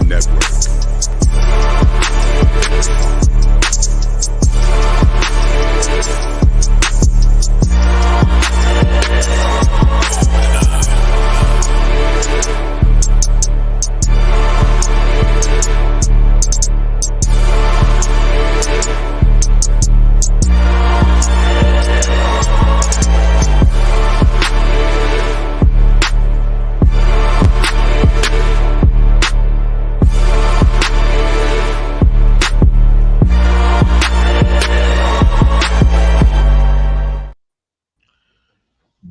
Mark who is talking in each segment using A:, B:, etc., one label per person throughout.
A: Network.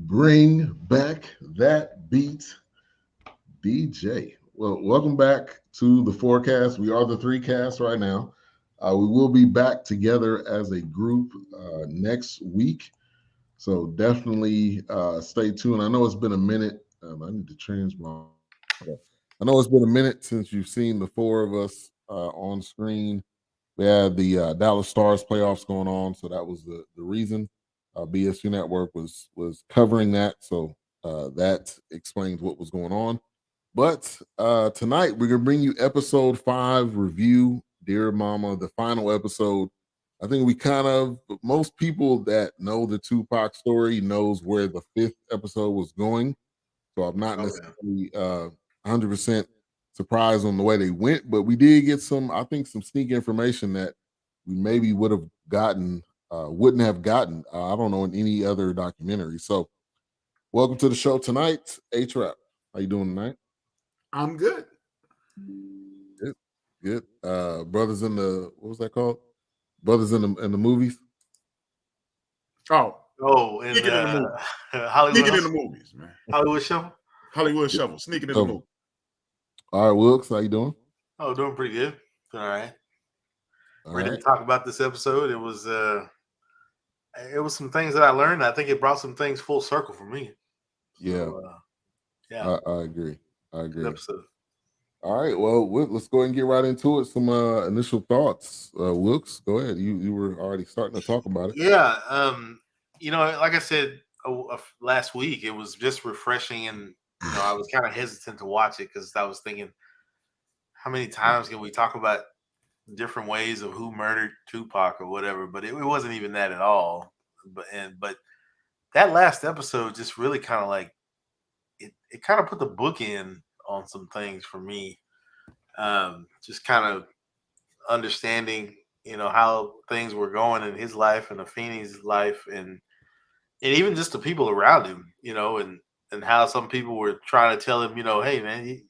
B: Bring back that beat, DJ. Well, welcome back to the forecast. We are the three cast right now. We will be back together as a group next week. So definitely stay tuned. I know it's been a minute. I need to change my. Okay. I know it's been a minute since you've seen the four of us on screen. We had the Dallas Stars playoffs going on, so that was the reason. BSU Network was covering that, so that explains what was going on. But tonight we're gonna bring you episode 5 review, Dear Mama, the final episode. I think most people that know the Tupac story knows where the 5th episode was going. So I'm not necessarily 100% surprised on the way they went, but we did get some sneak information that we maybe wouldn't have gotten. I don't know, in any other documentary. So welcome to the show tonight, A-Trap. How you doing tonight?
C: I'm good.
B: Good. Brothers in the, what was that called? Brothers in the movies.
C: And
D: Sneaking in the movie. Hollywood.
C: Sneaking in the movies, man.
D: Hollywood Shuffle.
C: Hollywood Shuffle. Sneaking in the movie.
B: All right, Wilkes, how you doing?
D: Oh, doing pretty good. All right. Ready
B: All
D: to talk about this episode. It was some things that I learned. I think it brought some things full circle for me.
B: Yeah.
D: Yeah.
B: I agree.
D: Good episode.
B: All right. Well, let's go ahead and get right into it. Some initial thoughts. Wilkes, go ahead. You were already starting to talk about it.
D: Yeah. Like I said last week, it was just refreshing, and I was kind of hesitant to watch it because I was thinking, how many times can we talk about different ways of who murdered Tupac or whatever? But it wasn't even that at all. But that last episode just really kind of like it kind of put the bookend on some things for me. Just kind of understanding, how things were going in his life and Afeni's life, and even just the people around him, and how some people were trying to tell him, hey man, you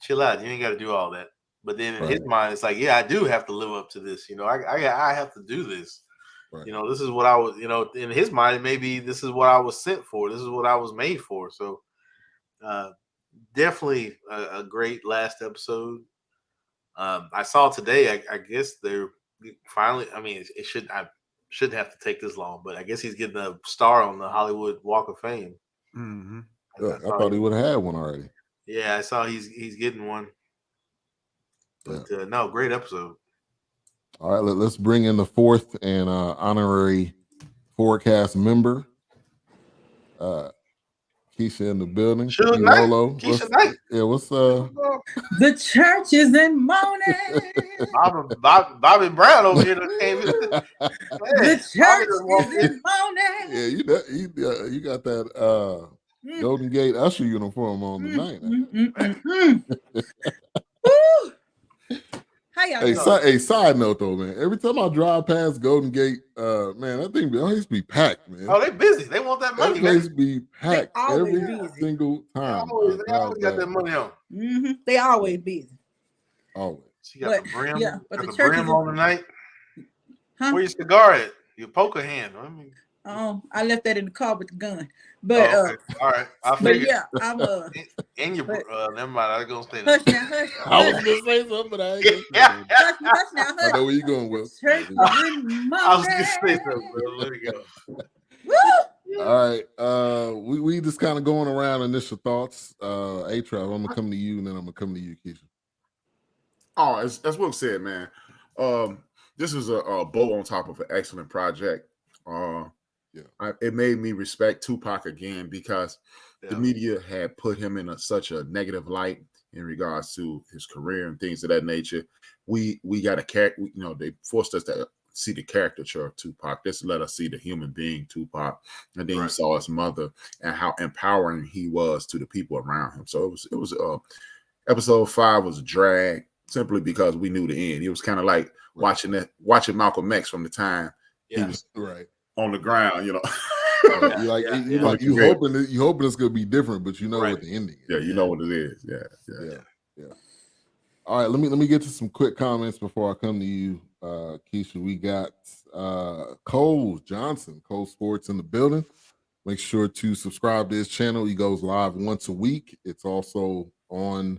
D: chill out, you ain't got to do all that. But then in his mind, it's like, yeah, I do have to live up to this. I have to do this. Right. This is what I was, in his mind, maybe this is what I was sent for. This is what I was made for. So definitely a great last episode. I saw today, I guess they're finally, I shouldn't have to take this long, but I guess he's getting a star on the Hollywood Walk of Fame.
C: Mm-hmm.
B: I thought he would have had one already.
D: Yeah, I saw he's getting one. But no, great episode.
B: All right, let's bring in the 4th and honorary forecast member. Keysha in the building.
D: Keysha Knight.
B: Yeah, what's
E: The church is in mourning.
D: Bobby Brown over here came in.
E: The church is in mourning.
B: Yeah, you got that Golden Gate Usher uniform on tonight.
E: How y'all doing?
B: Hey, side note though, man. Every time I drive past Golden Gate, man, that thing always be packed, man.
D: Oh, they busy. They want that money,
B: man. That place be packed every single time.
D: They always got that money on.
E: Mm-hmm. They always busy.
B: Always.
D: She got the brim.
E: Yeah, but
D: the brim on tonight.
E: Huh?
D: Where your cigar at? Your poker hand.
E: I left that in the car with the gun. But
D: okay. All right.
E: But yeah, I'm
D: and your never mind. I was gonna say
E: that.
D: Hush.
B: I was gonna say something, but I ain't gonna say
E: hush now.
B: I know where you going, Will.
E: I
D: was gonna say something, bro. Let me go.
E: Woo!
B: All right. We just kind of going around initial thoughts. A-Trap, I'm gonna come to you, and then I'm gonna come to you, Keysha.
C: Oh, as Will said, man. This is a bow on top of an excellent project. It made me respect Tupac again because the media had put him in such a negative light. in regards to his career and things of that nature. We got a character, they forced us to see the caricature of Tupac. Just let us see the human being Tupac, and then you saw his mother and how empowering he was to the people around him. So it was episode 5 was a drag simply because we knew the end. It was kind of like watching Malcolm X from the time he was on the ground, you
B: hoping it's gonna be different, but you know what the ending is.
C: Yeah, you know what it is. Yeah.
B: All right, let me get to some quick comments before I come to you, Keysha. We got Cole Johnson, Cole Sports in the building. Make sure to subscribe to his channel. He goes live once a week. It's also on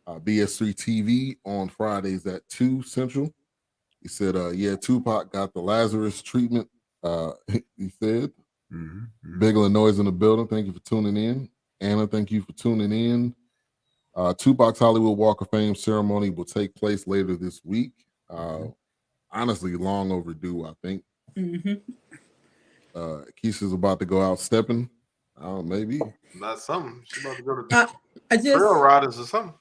B: BS3 TV on Fridays at 2 Central. He said, Tupac got the Lazarus treatment. He said, Big Illinois in the building. Thank you for tuning in. Anna, thank you for tuning in. Tupac's Hollywood Walk of Fame ceremony will take place later this week. Honestly, long overdue, I think. Keisha's about to go out stepping. Maybe.
D: Not something. She's about to go to trail riders or something.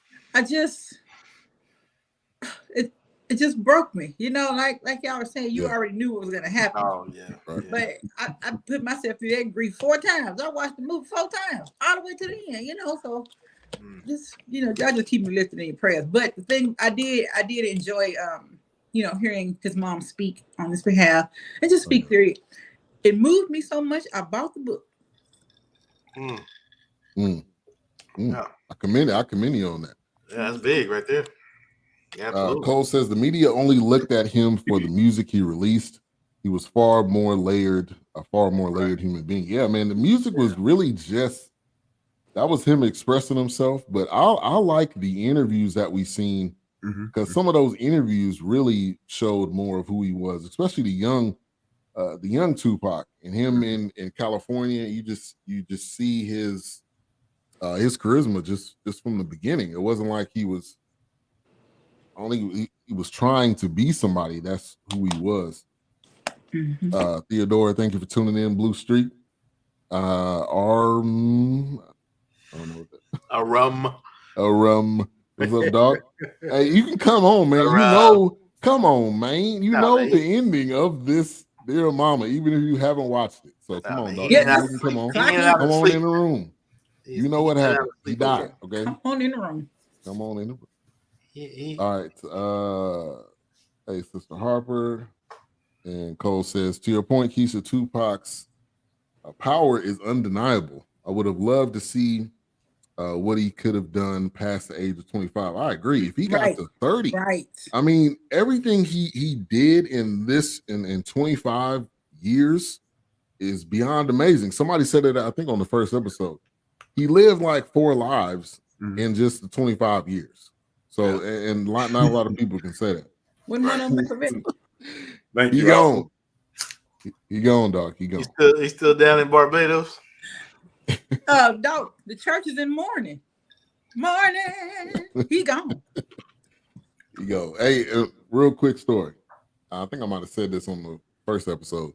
E: It just broke me. Like y'all were saying, you already knew what was going to happen.
D: Oh, yeah.
B: Right.
E: But I put myself through that grief 4 times. I watched the movie 4 times, all the way to the end, so just, y'all just keep me lifted in your prayers. But the thing I did enjoy, hearing his mom speak on his behalf and just speak through it. It moved me so much. I bought the book.
D: Yeah.
B: I commend you on that.
D: Yeah, that's big right there. Yeah,
B: Cole says the media only looked at him for the music he released. He was a far more layered human being. Yeah, man, the music was really just, that was him expressing himself. But I like the interviews that we've seen, because some of those interviews really showed more of who he was, especially the young Tupac and him in California. You just see his charisma just from the beginning. It wasn't like he was he was trying to be somebody. That's who he was. Theodora, thank you for tuning in. Blue Street. I don't know what that. Arum. What's up, dog? Hey, you can come on, man. Come on, man. You know the ending of this Dear Mama, even if you haven't watched it. So come on, dog.
E: Yeah,
B: you can come on.
E: Come
B: on in the room. You know what happened. He died, okay?
E: Come on in the room.
B: Come on in the room. All right. Hey, Sister Harper. And Cole says, to your point, Keysha, Tupac's power is undeniable. I would have loved to see what he could have done past the age of 25. I agree. If he got to 30, I mean, everything he did in 25 years is beyond amazing. Somebody said it, I think, on the first episode. He lived like 4 lives in just the 25 years. So, and not a lot of people can say that.
E: When one on the
C: Thank you.
B: He gone. He gone, dog. He gone.
D: He's still down in Barbados.
E: Dog, the church is in mourning. He gone.
B: He go. Hey, real quick story. I think I might have said this on the first episode,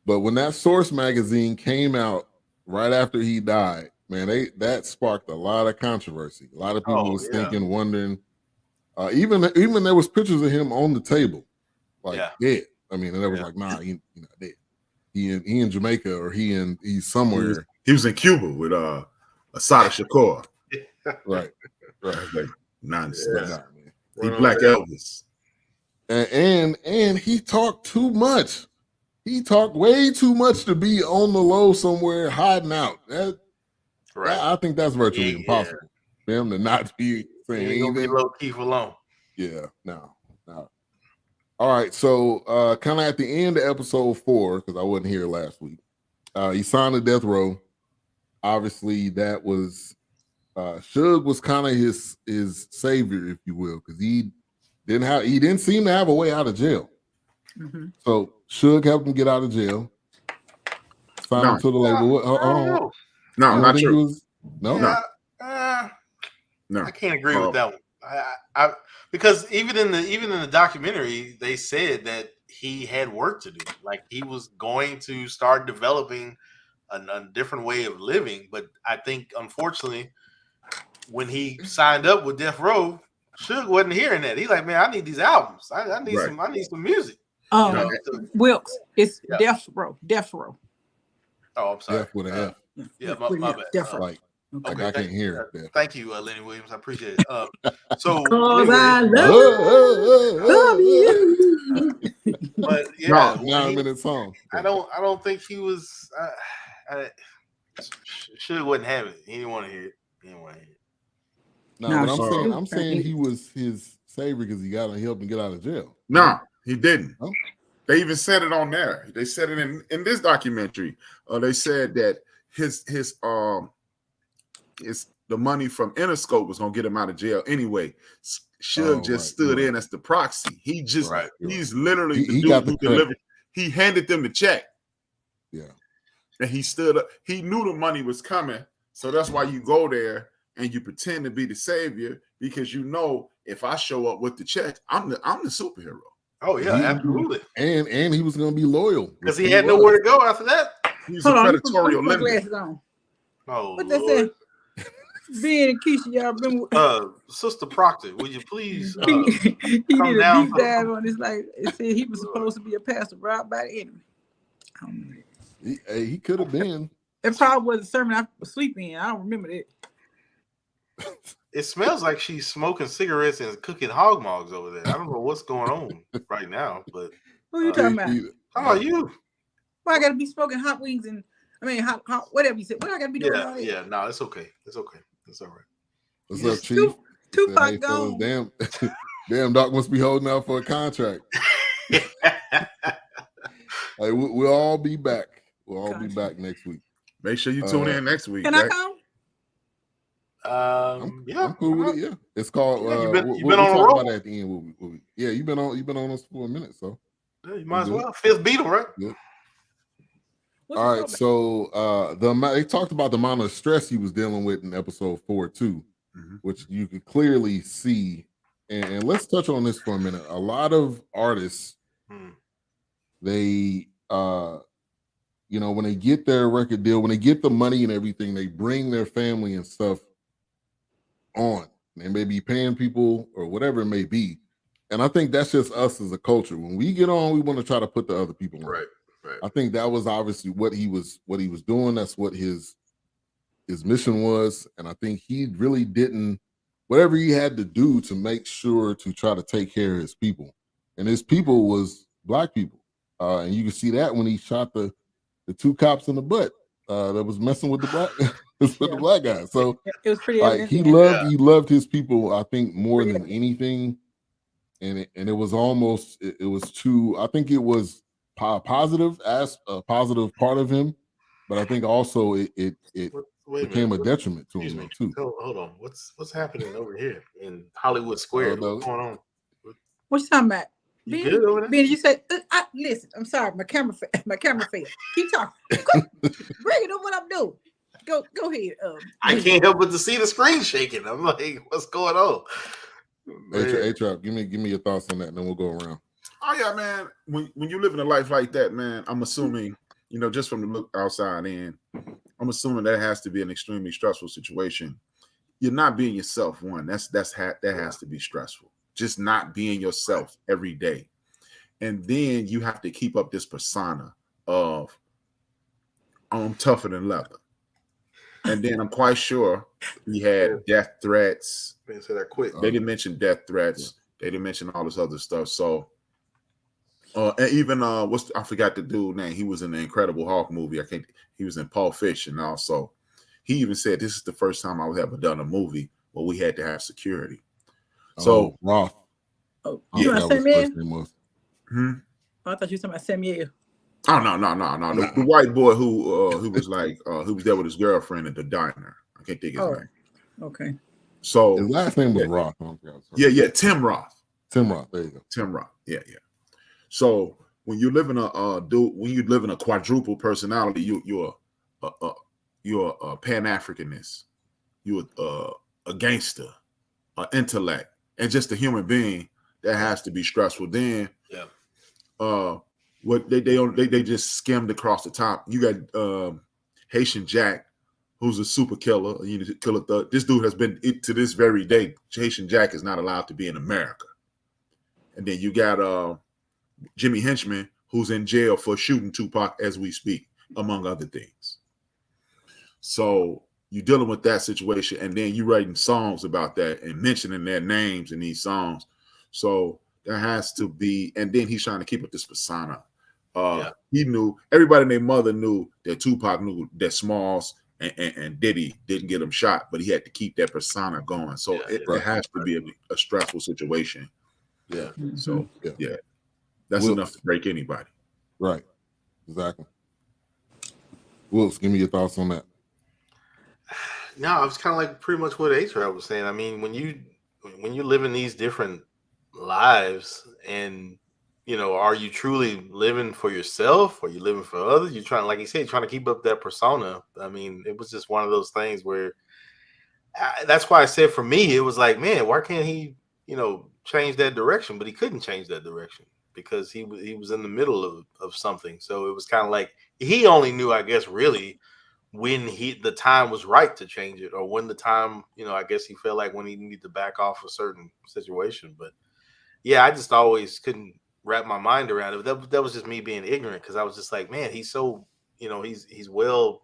B: but when that Source magazine came out right after he died, man, that sparked a lot of controversy. A lot of people was thinking, wondering. Even there was pictures of him on the table, like dead. I mean, and they was like, nah, he's not dead. He in Jamaica, or he's somewhere.
C: He was in Cuba with Asada Shakur.
B: Right.
C: Like nonsense. He Black Elvis.
B: And he talked too much. He talked way too much to be on the low somewhere hiding out. I think that's virtually impossible for him to not be saying anything.
D: Be low key for long.
B: Yeah, no. All right, so kind of at the end of episode 4, because I wasn't here last week, he signed to death row. Obviously, that was Suge was kind of his savior, if you will, because he didn't seem to have a way out of jail. So Suge helped him get out of jail. Signed him to the label.
C: No, not true.
B: No.
D: I can't agree with that one. I because even in the documentary, they said that he had work to do. Like he was going to start developing a different way of living. But I think, unfortunately, when he signed up with Death Row, Suge wasn't hearing that. He like, man, I need these albums. I need some music.
E: Wilkes, it's
D: Yeah.
E: Death Row. Death Row.
D: Oh, I'm sorry.
B: Death with an F.
D: Yeah, my bad.
E: Death Row.
B: Like I can't hear it.
D: Thank you, Lenny Williams. I appreciate it. So
E: I love you.
D: But yeah,
B: 9-minute song.
D: I don't think he was. Suge wouldn't have it. He didn't want to hear it.
B: No, but I'm saying he was his savior because he helped him get out of jail.
C: No, he didn't.
B: Oh.
C: They even said it on there. They said it in this documentary. They said that his the money from Interscope was gonna get him out of jail anyway. Suge just stood in as the proxy. He just he's literally the dude who delivered. He handed them the check.
B: Yeah.
C: And he stood up. He knew the money was coming. So that's why you go there and you pretend to be the savior, because you know if I show up with the check, I'm the superhero.
D: Oh yeah, absolutely.
B: And he was gonna be loyal.
D: Because he had nowhere to go after that.
C: He's a predatorial limit.
D: Oh,
E: what they say? Ben and Keysha, y'all been
D: Sister Proctor, would you please
E: he
D: come
E: did a
D: down
E: deep dive on this, like it said he was supposed to be a pastor robbed by the enemy.
B: He could have been.
E: It probably was a sermon I was sleeping in. I don't remember that.
D: It smells like she's smoking cigarettes and cooking hog mogs over there. I don't know what's going on right now, but
E: who you talking about?
D: How about you?
E: Why I gotta be smoking hot wings and hot whatever you said. What I gotta be doing?
D: Yeah, no, it's okay. It's okay. It's all right.
B: What's up, Chief?
E: Tupac gone.
B: Damn, Doc must be holding out for a contract. We'll all be back. We'll all be back next week.
C: Make sure you tune in next week.
E: Can I come?
B: I'm cool with it. Yeah, it's called.
D: You've been on a roll.
B: About at the end. Yeah, you've been on us for a minute, so
D: yeah, you might as well. Fifth Beatle, right?
B: Yeah. All right, so they talked about the amount of stress he was dealing with in episode 4 too, which you could clearly see. And let's touch on this for a minute. A lot of artists, they, when they get their record deal, when they get the money and everything, they bring their family and stuff on. They may be paying people or whatever it may be. And I think that's just us as a culture. When we get on, we want to try to put the other people on.
D: Right.
B: I think that was obviously what he was doing. That's what his mission was. And I think he really didn't, whatever he had to do to make sure to try to take care of his people. And his people was black people. And you can see that when he shot the 2 cops in the butt that was messing with the black guy. So
E: it was pretty
B: like he loved his people, I think, more than anything. And it was almost it was too, I think it was positive as a positive part of him, but I think also it became a detriment to him too.
D: Hold on, what's happening over here in Hollywood Square? What's going on?
E: What you talking about?
D: You good over there?
E: Ben, you said, listen, I'm sorry, my camera failed. Keep talking. Bring it on what I'm doing. Go ahead.
D: I can't help but to see the screen shaking. I'm like, what's going on?
B: Hey, Trap, give me your thoughts on that, and then we'll go around.
C: Oh yeah, man. When you live in a life like that, man, I'm assuming, just from the look outside in, I'm assuming that has to be an extremely stressful situation. You're not being yourself. One, that has to be stressful. Just not being yourself every day, and then you have to keep up this persona of I'm tougher than leather. And then I'm quite sure he had death threats.
D: Didn't say that quick.
C: They didn't mention death threats. They didn't mention all this other stuff. So. And even I forgot the dude name. He was in the Incredible Hulk movie. He was in Pulp Fiction also. He even said this is the first time I was ever done a movie where we had to have security. So
B: Roth.
E: Oh, you want Samuel?
C: I
E: thought you were talking about Samuel.
C: Oh no. The white boy who was like who was there with his girlfriend at the diner. I can't think his name.
E: Okay.
C: So
B: his last name was Roth.
C: Yeah, Tim Roth.
B: Tim Roth. There you go.
C: Tim Roth. Yeah. So when you live in a quadruple personality, you're a Pan-Africanist, you're a gangster, an intellect, and just a human being. That has to be stressful. Then, what they just skimmed across the top. You got Haitian Jack, who's a super killer, killer thug. This dude has been to this very day. Haitian Jack is not allowed to be in America. And then you got Jimmy Henchman, who's in jail for shooting Tupac as we speak, among other things. So you're dealing with that situation, and then you writing songs about that and mentioning their names in these songs. So there has to be, and then he's trying to keep up this persona. He knew, everybody and their mother knew that Tupac knew that Smalls and Diddy didn't get him shot, but he had to keep that persona going. So it has to be a stressful situation.
B: Yeah.
C: So that's enough to break anybody.
B: Right. Exactly. Wilkes, give me your thoughts on that.
D: No, I was kind of like pretty much what A-Trap was saying. I mean, when you live in these different lives, and are you truly living for yourself? Or are you living for others? You're trying, like you said, trying to keep up that persona. I mean, it was just one of those things where that's why I said for me, it was like, man, why can't he, change that direction? But he couldn't change that direction because he was in the middle of something. So it was kind of like he only knew, I guess, really when the time was right to change it, or when the time, I guess he felt like when he needed to back off a certain situation. But yeah, I just always couldn't wrap my mind around it. That was just me being ignorant, because I was just like, man, he's so, he's well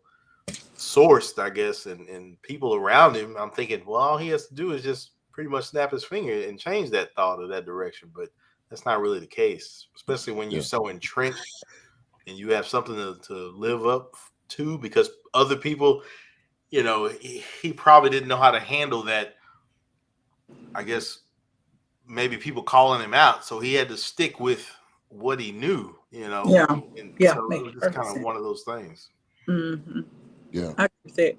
D: sourced, I guess, and people around him. I'm thinking, well, all he has to do is just pretty much snap his finger and change that thought or that direction. But that's not really the case, especially when you're so entrenched and you have something to live up to, because other people, he probably didn't know how to handle that. I guess maybe people calling him out, so he had to stick with what he knew,
E: Yeah.
D: So it was just kind of one of those things.
E: Mm-hmm.
B: Yeah.
E: I agree.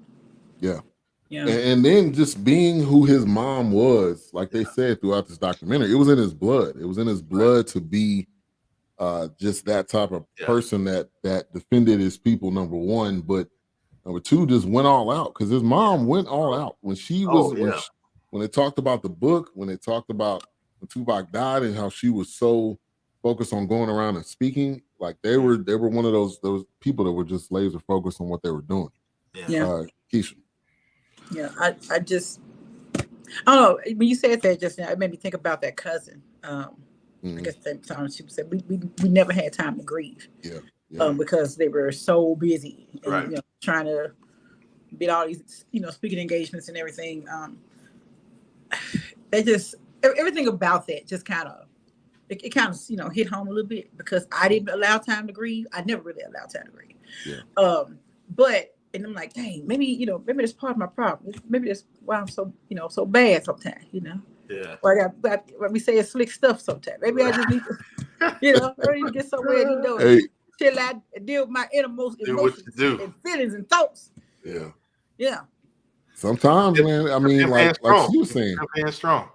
B: Yeah.
E: Yeah.
B: And then just being who his mom was, like they said throughout this documentary, it was in his blood. It was in his blood to be just that type of person that defended his people, number one, but number two, just went all out, because his mom went all out when she was when they talked about the book, when they talked about when Tupac died and how she was so focused on going around and speaking, like they were one of those people that were just laser focused on what they were doing. Keysha.
E: Yeah, I don't know, when you said that just now, it made me think about that cousin. I guess that time she said we never had time to grieve. Because they were so busy and trying to get all these speaking engagements and everything. They just everything about that just kind of it kind of hit home a little bit, because I didn't allow time to grieve. I never really allowed time to grieve. But and I'm like, dang, maybe that's part of my problem. Maybe that's why I'm so so bad sometimes. Well, we say it's slick stuff sometimes. Maybe I just need to I need to get somewhere and chill out and deal with my innermost emotions and feelings and thoughts. Yeah.
B: Sometimes, man. I mean, like she was saying,
D: strong.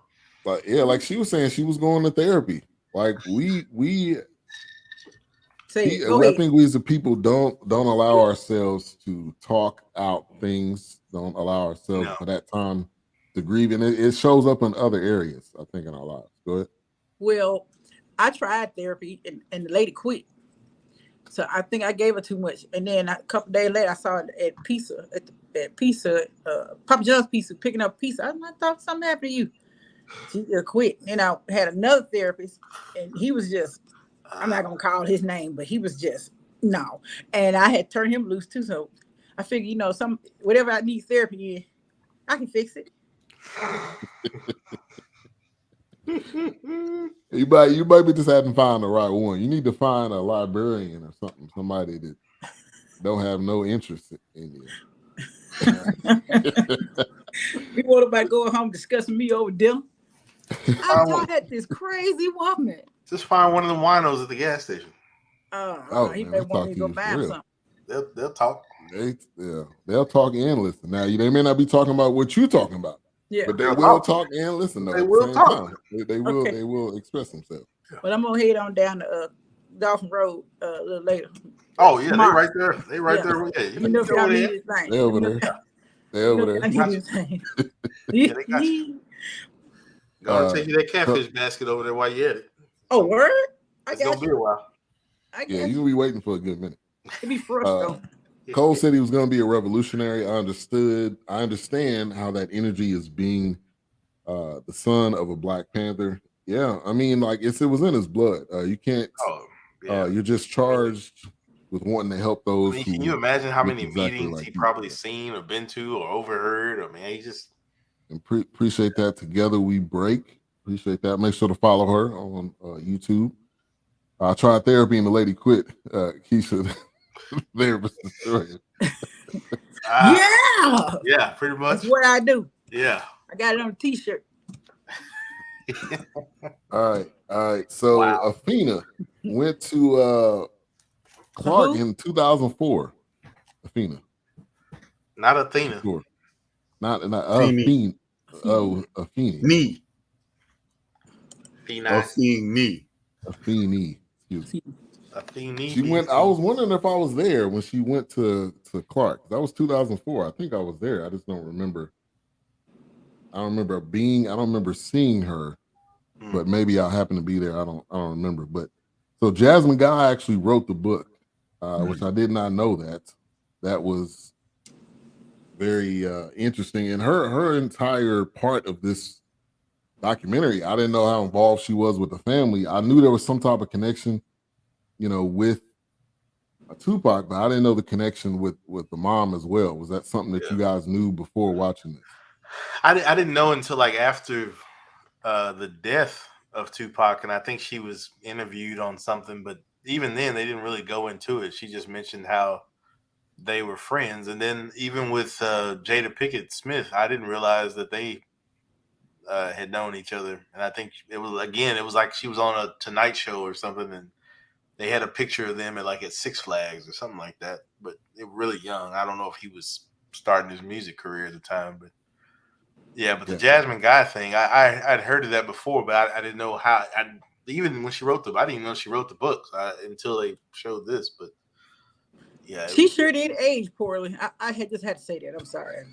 B: But like she was saying, she was going to therapy. Like I think we as a people don't allow ourselves to talk out things. Don't allow ourselves for that time to grieve, and it shows up in other areas, I think, in our lives. Go ahead.
E: Well, I tried therapy, and the lady quit. So I think I gave her too much, and then a couple of days later, I saw it at Pizza, Papa John's Pizza, picking up pizza. I thought something happened to you. She just quit. And I had another therapist, and he was just, I'm not gonna call his name, but he was just no. And I had turned him loose too. So I figured, whatever I need therapy in, I can fix it.
B: You might be just having to find the right one. You need to find a librarian or something, somebody that don't have no interest in you.
E: You want about going home discussing me over dinner? I had this crazy woman.
D: Just find one of the winos at the gas station.
E: He may want me to go buy him something.
D: They'll talk.
B: They'll talk and listen. Now they may not be talking about what you're talking about.
E: Yeah,
B: but they will talk and listen. Though,
D: they will talk.
B: They will. They will express themselves.
E: But I'm gonna head on down to Dolphin Road a little later.
D: Oh yeah, they're right there. They're right there. Yeah,
E: you know if y'all need anything.
B: They're over there. They're over there.
E: I need anything.
D: Yeah, they got you. Go take you that catfish basket over there while you're at it.
E: Oh, word!
D: It's gonna be a while.
B: You'll be waiting for a good minute.
E: It'd be fresh though.
B: Cole said he was going to be a revolutionary. I understand how that energy is being the son of a Black Panther. Yeah, I mean, like it was in his blood. You can't. You're just charged with wanting to help those.
D: Can you imagine how many
B: exactly
D: meetings he probably seen or been to or overheard? I mean, he just
B: appreciate that. Together we break. Appreciate that. Make sure to follow her on YouTube. I tried therapy and the lady quit. Keysha, therapist destroyed.
D: Yeah, pretty much.
E: That's what I do.
D: Yeah,
E: I got it on a T-shirt.
B: All right. So Afeni went to Clark in 2004. Afeni,
D: not Athena.
B: Sure. Not Afeni. Oh, Afeni.
C: Afeni.
B: Excuse me. She went. I was wondering if I was there when she went to Clark. That was 2004. I think I was there. I just don't remember. I don't remember seeing her, but maybe I happened to be there. I don't remember. But so Jasmine Guy actually wrote the book, which I did not know that. That was very interesting. And her entire part of this documentary, I didn't know how involved she was with the family. I knew there was some type of connection, with Tupac, but I didn't know the connection with the mom as well. Was that something that you guys knew before watching this?
D: I didn't know until like after the death of Tupac, and I think she was interviewed on something, but even then they didn't really go into it. She just mentioned how they were friends, and then even with Jada Pinkett Smith, I didn't realize that they had known each other. And I think it was like she was on a Tonight Show or something, and they had a picture of them at Six Flags or something like that. But they were really young. I don't know if he was starting his music career at the time, but the Jasmine Guy thing, I'd heard of that before, but I didn't know how. Even when she wrote I didn't even know she wrote the books until they showed this. But
E: she sure did age poorly. I had to say that. I'm sorry.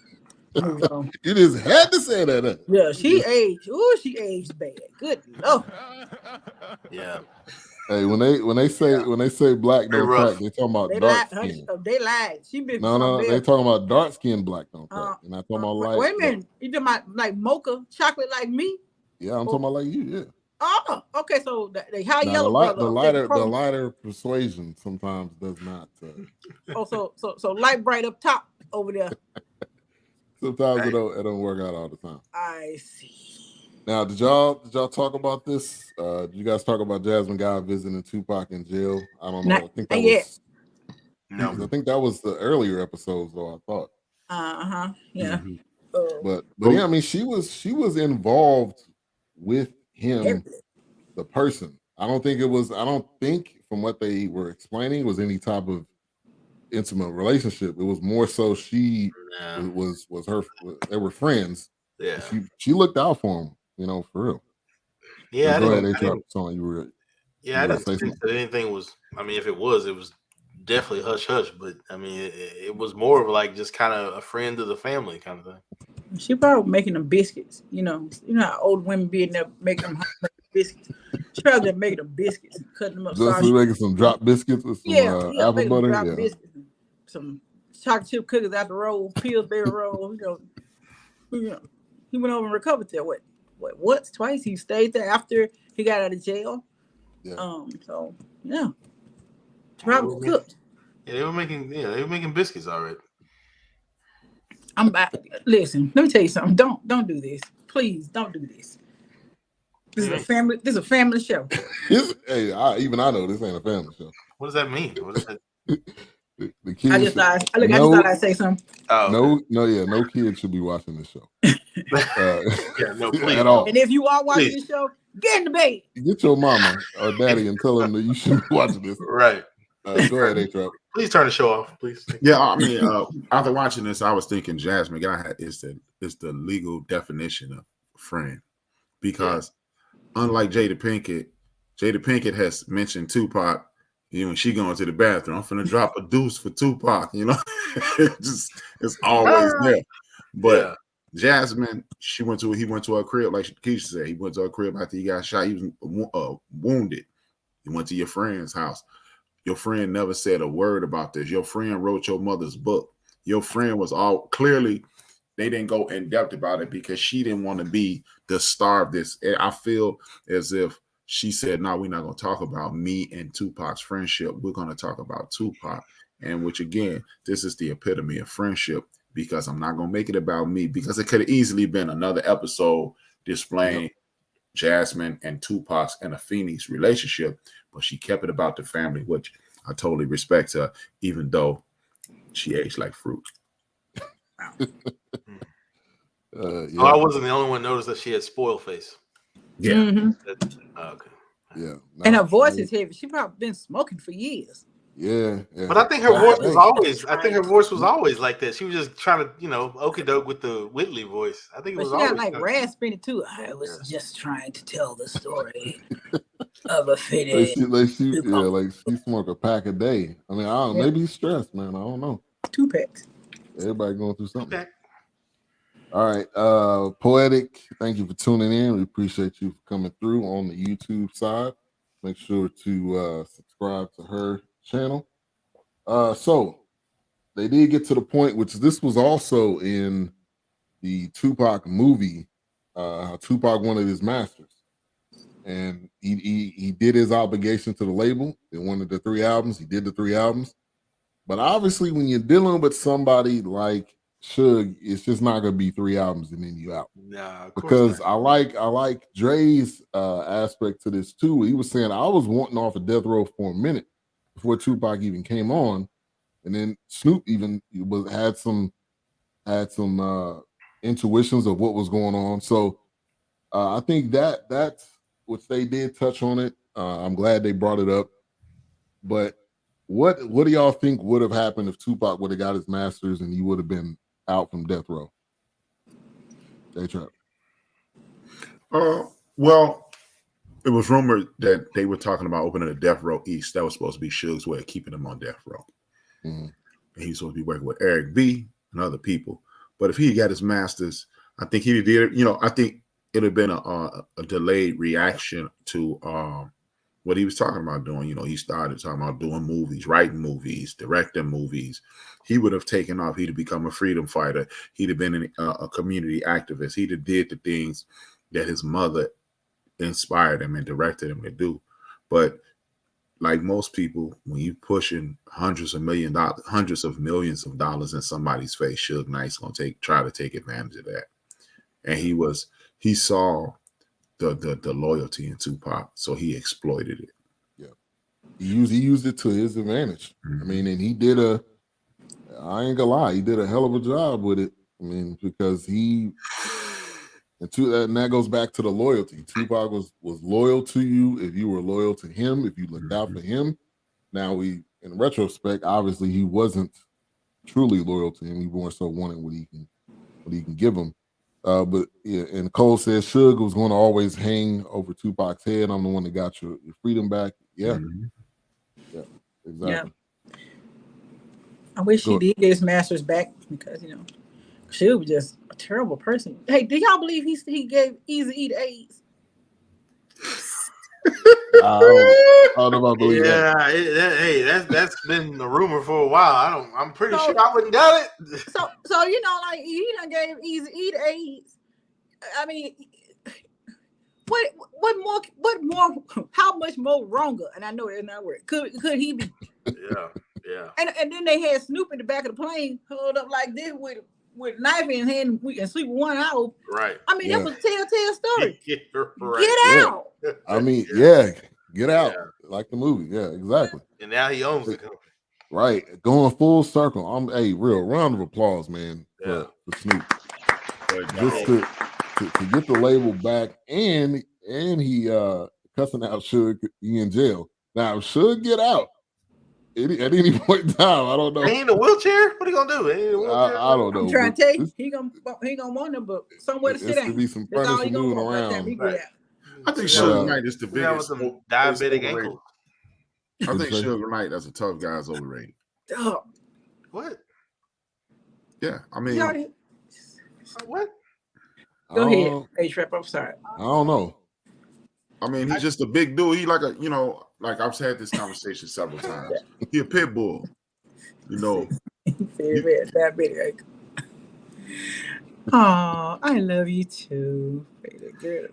B: You just had to say that.
E: Yeah, she aged. Ooh, she aged bad. Good Lord.
D: Yeah.
B: Hey, when they say black don't crack, they talking about dark skin.
E: They lied. She been
B: no, they talking about dark skin black don't crack. And I talking about light.
E: Wait a minute, you talking about like mocha chocolate like me?
B: Yeah, I'm talking about like you. Yeah.
E: Oh, okay. So the high yellow
B: the lighter persuasion sometimes does not.
E: So light bright up top over there.
B: Sometimes it don't work out all the time.
E: I see.
B: Now, did y'all talk about this? Did you guys talk about Jasmine Guy visiting Tupac in jail? I don't know. I think that was no. I think that was the earlier episodes, though. I thought.
E: Yeah.
B: Mm-hmm. But yeah, I mean, she was involved with him, the person. I don't think from what they were explaining was any type of intimate relationship. It was more so she was her. They were friends.
D: Yeah.
B: She looked out for him. For real.
D: Yeah,
B: go ahead. They dropped on you.
D: I didn't think that anything was. I mean, if it was definitely hush hush. But I mean, it was more of like just kind of a friend of the family kind of thing.
E: She probably making them biscuits. You know how old women be in there making them biscuits. She probably making them biscuits and cutting them up.
B: Just making some drop biscuits with some apple butter.
E: Drop biscuits, some chocolate chip cookies out the roll, Pillsbury roll. He went over and recovered there. Once, twice. He stayed there after he got out of jail.
B: Yeah.
E: So yeah, probably cooked.
D: Yeah, they were making biscuits already.
E: Listen, let me tell you something. Don't do this, please. Don't do this. This is a family. This is a family show.
B: Hey, I know this ain't a family show.
D: What does that mean? What is that?
B: The kids.
E: I just thought I'd say something.
B: Oh, no kids should be watching this show.
D: No, please.
B: At all.
E: And if you are watching this show, get in the bed.
B: Get your mama or daddy and tell them that you shouldn't be watching this.
D: Right.
B: Go ahead, A-Trap.
D: Please turn the show off, please.
C: Yeah, I mean, after watching this, I was thinking Jasmine Guy is the legal definition of friend, because unlike Jada Pinkett has mentioned Tupac. When she going to the bathroom, I'm finna drop a deuce for Tupac. It's always there. But Jasmine, he went to her crib, like Keysha said. He went to her crib after he got shot. He was wounded. He went to your friend's house. Your friend never said a word about this. Your friend wrote your mother's book. Your friend was all clearly, they didn't go in depth about it because she didn't want to be the star of this. I feel as if she said, no, we're not going to talk about me and Tupac's friendship. We're going to talk about Tupac. And which, again, this is the epitome of friendship, because I'm not going to make it about me, because it could have easily been another episode displaying Jasmine and Tupac's and Afeni's relationship, but she kept it about the family, which I totally respect her, even though she aged like fruit.
D: Oh, I wasn't the only one noticed that she had spoiled face.
C: Yeah.
D: Okay.
B: Yeah.
E: And her voice is heavy. She probably been smoking for years.
B: Yeah.
D: But I think her voice was always. I think her voice was always like that. She was just trying to, okey doke with the Whitley voice. I think it was.
E: But she got like rasp in it too. I was just trying to tell the story of Afeni.
B: Like she smoke a pack a day. I mean, I don't know. Maybe he's stressed, man. I don't know.
E: 2 packs.
B: Everybody going through something. All right. Poetic, thank you for tuning in. We appreciate you for coming through on the YouTube side. Make sure to subscribe to her channel. So they did get to the point, which this was also in the Tupac movie, how Tupac wanted his masters. And he did his obligation to the label. They wanted the 3 albums. He did the 3 albums. But obviously, when you're dealing with somebody like Suge, it's just not gonna be 3 albums and then you out.
D: No,
B: because I like Dre's aspect to this too. He was saying I was wanting off of Death Row for a minute before Tupac even came on, and then Snoop even had some intuitions of what was going on. So I think that's which they did touch on it. I'm glad they brought it up. But what do y'all think would have happened if Tupac would have got his masters and he would have been out from Death Row? J-Trap.
C: Well, it was rumored that they were talking about opening a Death Row East. That was supposed to be Suge's way of keeping him on Death Row. And he's supposed to be working with Eric B and other people. But if he got his masters, I think he did. I think it would have been a delayed reaction to what he was talking about doing. He started talking about doing movies, writing movies, directing movies. He would have taken off. He'd have become a freedom fighter. He'd have been a community activist. He'd have did the things that his mother inspired him and directed him to do. But like most people, when you pushing hundreds of millions of dollars in somebody's face, Suge Knight's gonna try to take advantage of that. And he saw the loyalty in Tupac, so he exploited it.
B: Yeah, he used it to his advantage. I mean, and he did I ain't gonna lie, he did a hell of a job with it. I mean, because and that goes back to the loyalty. Tupac was loyal to you if you were loyal to him, if you looked out for him. Now in retrospect, obviously he wasn't truly loyal to him. He more so wanted what he can give him. But yeah, and Cole says Suge was going to always hang over Tupac's head. I'm the one that got your freedom back. Yeah, yeah, exactly.
E: Yeah. I wish he did get his masters back because Suge was just a terrible person. Hey, do y'all believe he gave Eazy-E the AIDS?
B: I don't know about believe that.
D: Hey, that's been a rumor for a while. I'm pretty sure I wouldn't got it.
E: So like he done gave Eazy-E the AIDS. I mean, what more? How much more wronger? And I know it's not word. Could he be? Yeah. And then they had Snoop in the back of the plane, hold up like this with a knife in his hand. We can sleep with one eye open.
D: Right.
E: I mean, that was a telltale story.
D: Right.
E: Get out.
B: I mean, get out. Like the movie. Yeah, exactly.
D: And now he owns the company.
B: Right. Going full circle. Real round of applause, man, for Snoop. Just to get the label back, and he cussing out Suge, he in jail. Now, if Suge get out at any point in time, I don't know.
D: He in a wheelchair? What are you gonna do?
B: I don't know.
E: I'm trying to tell you, he gonna want them, but somewhere to sit down.
B: Be some furniture moving around.
C: I think Suge Knight is the biggest
D: diabetic ankle.
C: I think Suge Knight as a tough guy is overrated.
D: What?
C: Yeah, I mean,
D: what?
E: Go ahead, H-Rap. I'm sorry.
B: I don't know.
C: I mean, he's just a big dude. He like like I've had this conversation several times. He a pit bull.
E: Very diabetic. Oh, I love you too, baby girl.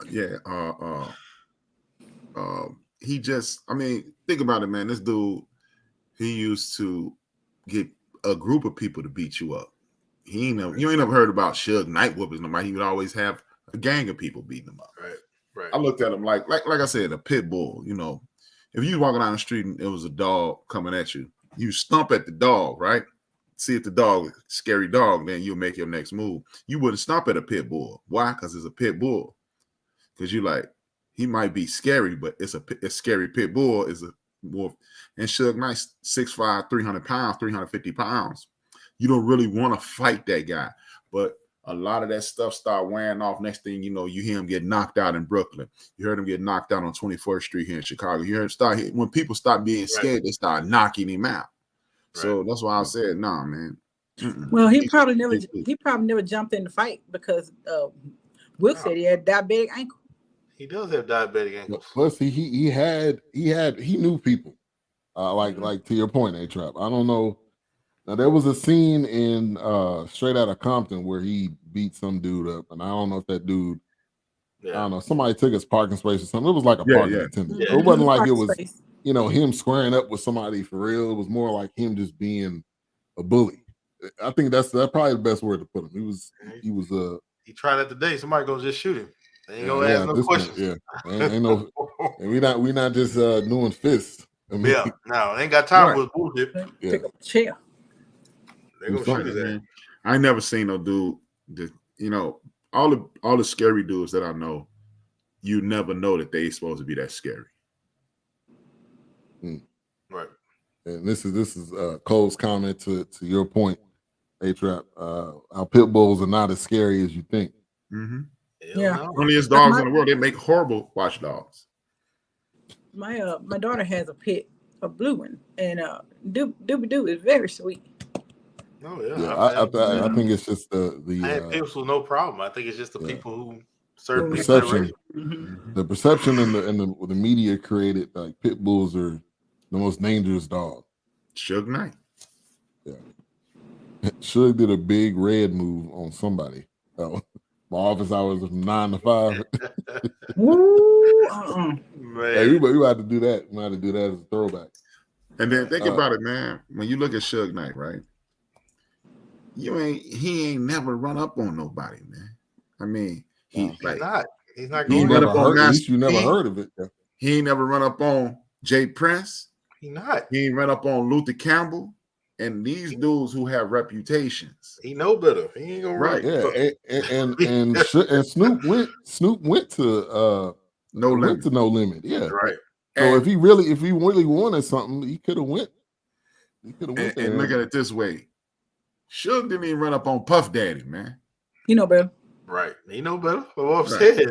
C: Yeah. He just. I mean, think about it, man. This dude, he used to get a group of people to beat you up. You ain't never heard about Suge Knight whooping nobody. He would always have a gang of people beating him up.
D: Right.
C: I looked at him like I said, a pit bull. If you walking down the street and it was a dog coming at you, you stomp at the dog, right? See if the dog, scary dog, then you'll make your next move. You wouldn't stomp at a pit bull. Why? Because it's a pit bull. Because you like, he might be scary, but it's a scary pit bull is a wolf. And Suge Knight, 6'5", 300 pounds, 350 pounds. You don't really want to fight that guy. But a lot of that stuff start wearing off. Next thing you know, you hear him get knocked out in Brooklyn. You heard him get knocked out on 21st Street here in Chicago. You heard when people start being scared, they start knocking him out. So that's why I said, nah, man.
E: Well, he probably never jumped in the fight because Will said he had diabetic ankle.
D: He does have diabetic ankles.
B: Plus, he knew people. Like to your point, A-Trap. I don't know. Now there was a scene in Straight Outta Compton where he beat some dude up, and I don't know if that dude. I don't know. Somebody took his parking space or something. It was like a parking attendant.
E: Yeah,
B: it wasn't like it was,
E: space.
B: Him squaring up with somebody for real. It was more like him just being a bully. I think that's probably the best word to put him. He
D: tried that today. Somebody gonna just shoot him. They ain't gonna ask no questions.
B: Ain't no. And we not just doing fists. I mean,
D: no, they ain't got time for bullshit.
E: Pick up a chair.
D: They gonna shoot his ass.
C: I ain't never seen no dude that all the scary dudes that I know, you never know that they supposed to be that scary.
D: Right.
B: And this is Cole's comment to your point, A-Trap. Our pit bulls are not as scary as you think.
C: Mm-hmm.
E: Yeah.
C: Funniest dogs in the world. They make horrible watchdogs.
E: My daughter has a pit, a blue one, and Doobie Doo is very sweet.
D: Oh yeah.
B: Yeah, I think it's just the
D: I had pits with no problem. I think it's just the people who certain
B: perception. The perception and the media created like pit bulls are the most dangerous dog.
C: Suge Knight.
B: Yeah. Suge did a big red move on somebody. My office hours from 9 to 5. Hey, we had to do that. We had to do that as a throwback.
C: And then think about it, man. When you look at Suge Knight, right? He ain't never run up on nobody, man. I mean, he's not
B: going up on Master. You never heard of it. Yeah.
C: He ain't never run up on Jay Prince.
D: He
C: ain't run up on Luther Campbell. And these dudes who have reputations,
D: he know better. He ain't gonna
B: run. Yeah, and Snoop went to No Limit. Yeah,
C: right.
B: So if he really wanted something, he could have went. He could have went there.
C: And look at it this way: Suge didn't even run up on Puff Daddy, man.
E: He know better.
D: Right. He know better. What I'm saying.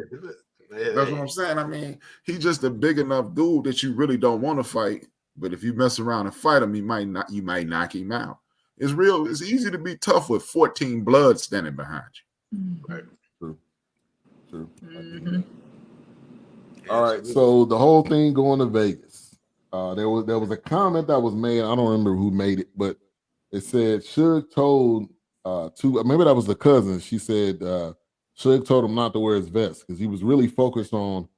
C: That's what I'm saying. I mean, he's just a big enough dude that you really don't want to fight. But if you mess around and fight him, you might knock him out. It's real. It's easy to be tough with 14 bloods standing behind you.
D: Right.
B: True. Mm-hmm. All right. So the whole thing going to Vegas. There was a comment that was made. I don't remember who made it, but it said Suge told maybe that was the cousin. She said Suge told him not to wear his vest because he was really focused on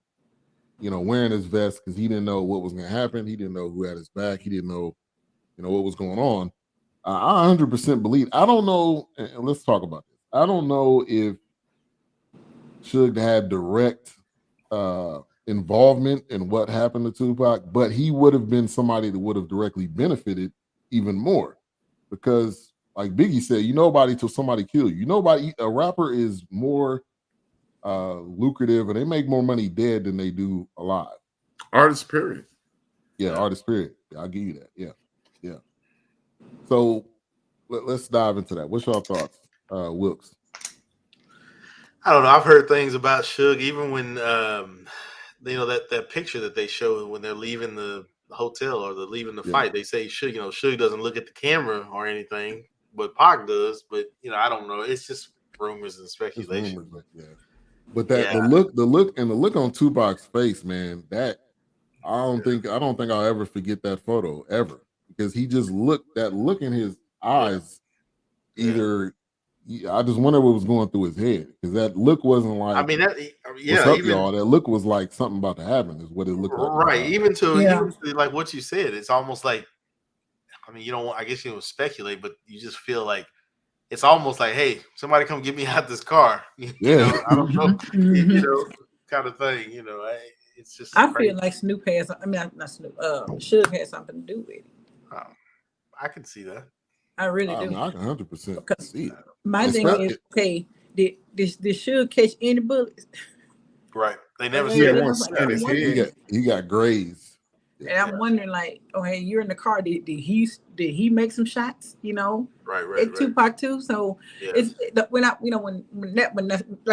B: wearing his vest because he didn't know what was going to happen. He didn't know who had his back. He didn't know, what was going on. I 100% believe. I don't know. And let's talk about this. I don't know if Suge had direct involvement in what happened to Tupac, but he would have been somebody that would have directly benefited even more because, like Biggie said, you nobody till somebody kill you. Nobody. A rapper is more lucrative, and they make more money dead than they do alive.
C: Artist, period.
B: Yeah, artist, period. Yeah, I'll give you that. Yeah. So let's dive into that. What's your thoughts, Wilkes?
D: I don't know. I've heard things about Suge, even when that picture that they show when they're leaving the hotel or they're leaving the fight. They say Suge, Suge doesn't look at the camera or anything, but Pac does. But I don't know. It's just rumors and speculation.
B: Rumors, But that the look on Tupac's face, man, that I don't think I'll ever forget that photo ever, because he just that look in his eyes. Either I just wonder what was going through his head, because that look wasn't like,
D: I mean,
B: what's up, y'all? That look was like something about to happen, is what it looked like.
D: Right. Even to like what you said, it's almost like, I mean, you don't. I guess you don't speculate, but you just feel like it's almost like, hey, somebody come get me out this car. You know, I don't know, you know, kind of thing. You know, it's just.
E: I feel like Snoop has. I mean, not Snoop. Suge has something to do with it.
D: I can see that.
E: I really do.
B: I can 100% see it.
E: My thing is, okay, did Suge catch any bullets?
D: Right. They never said
C: one in his head.
B: He got grazed.
E: And I'm wondering, like, oh, hey, you're in the car. Did he make some shots? You know,
D: right.
E: Tupac too. So it's when like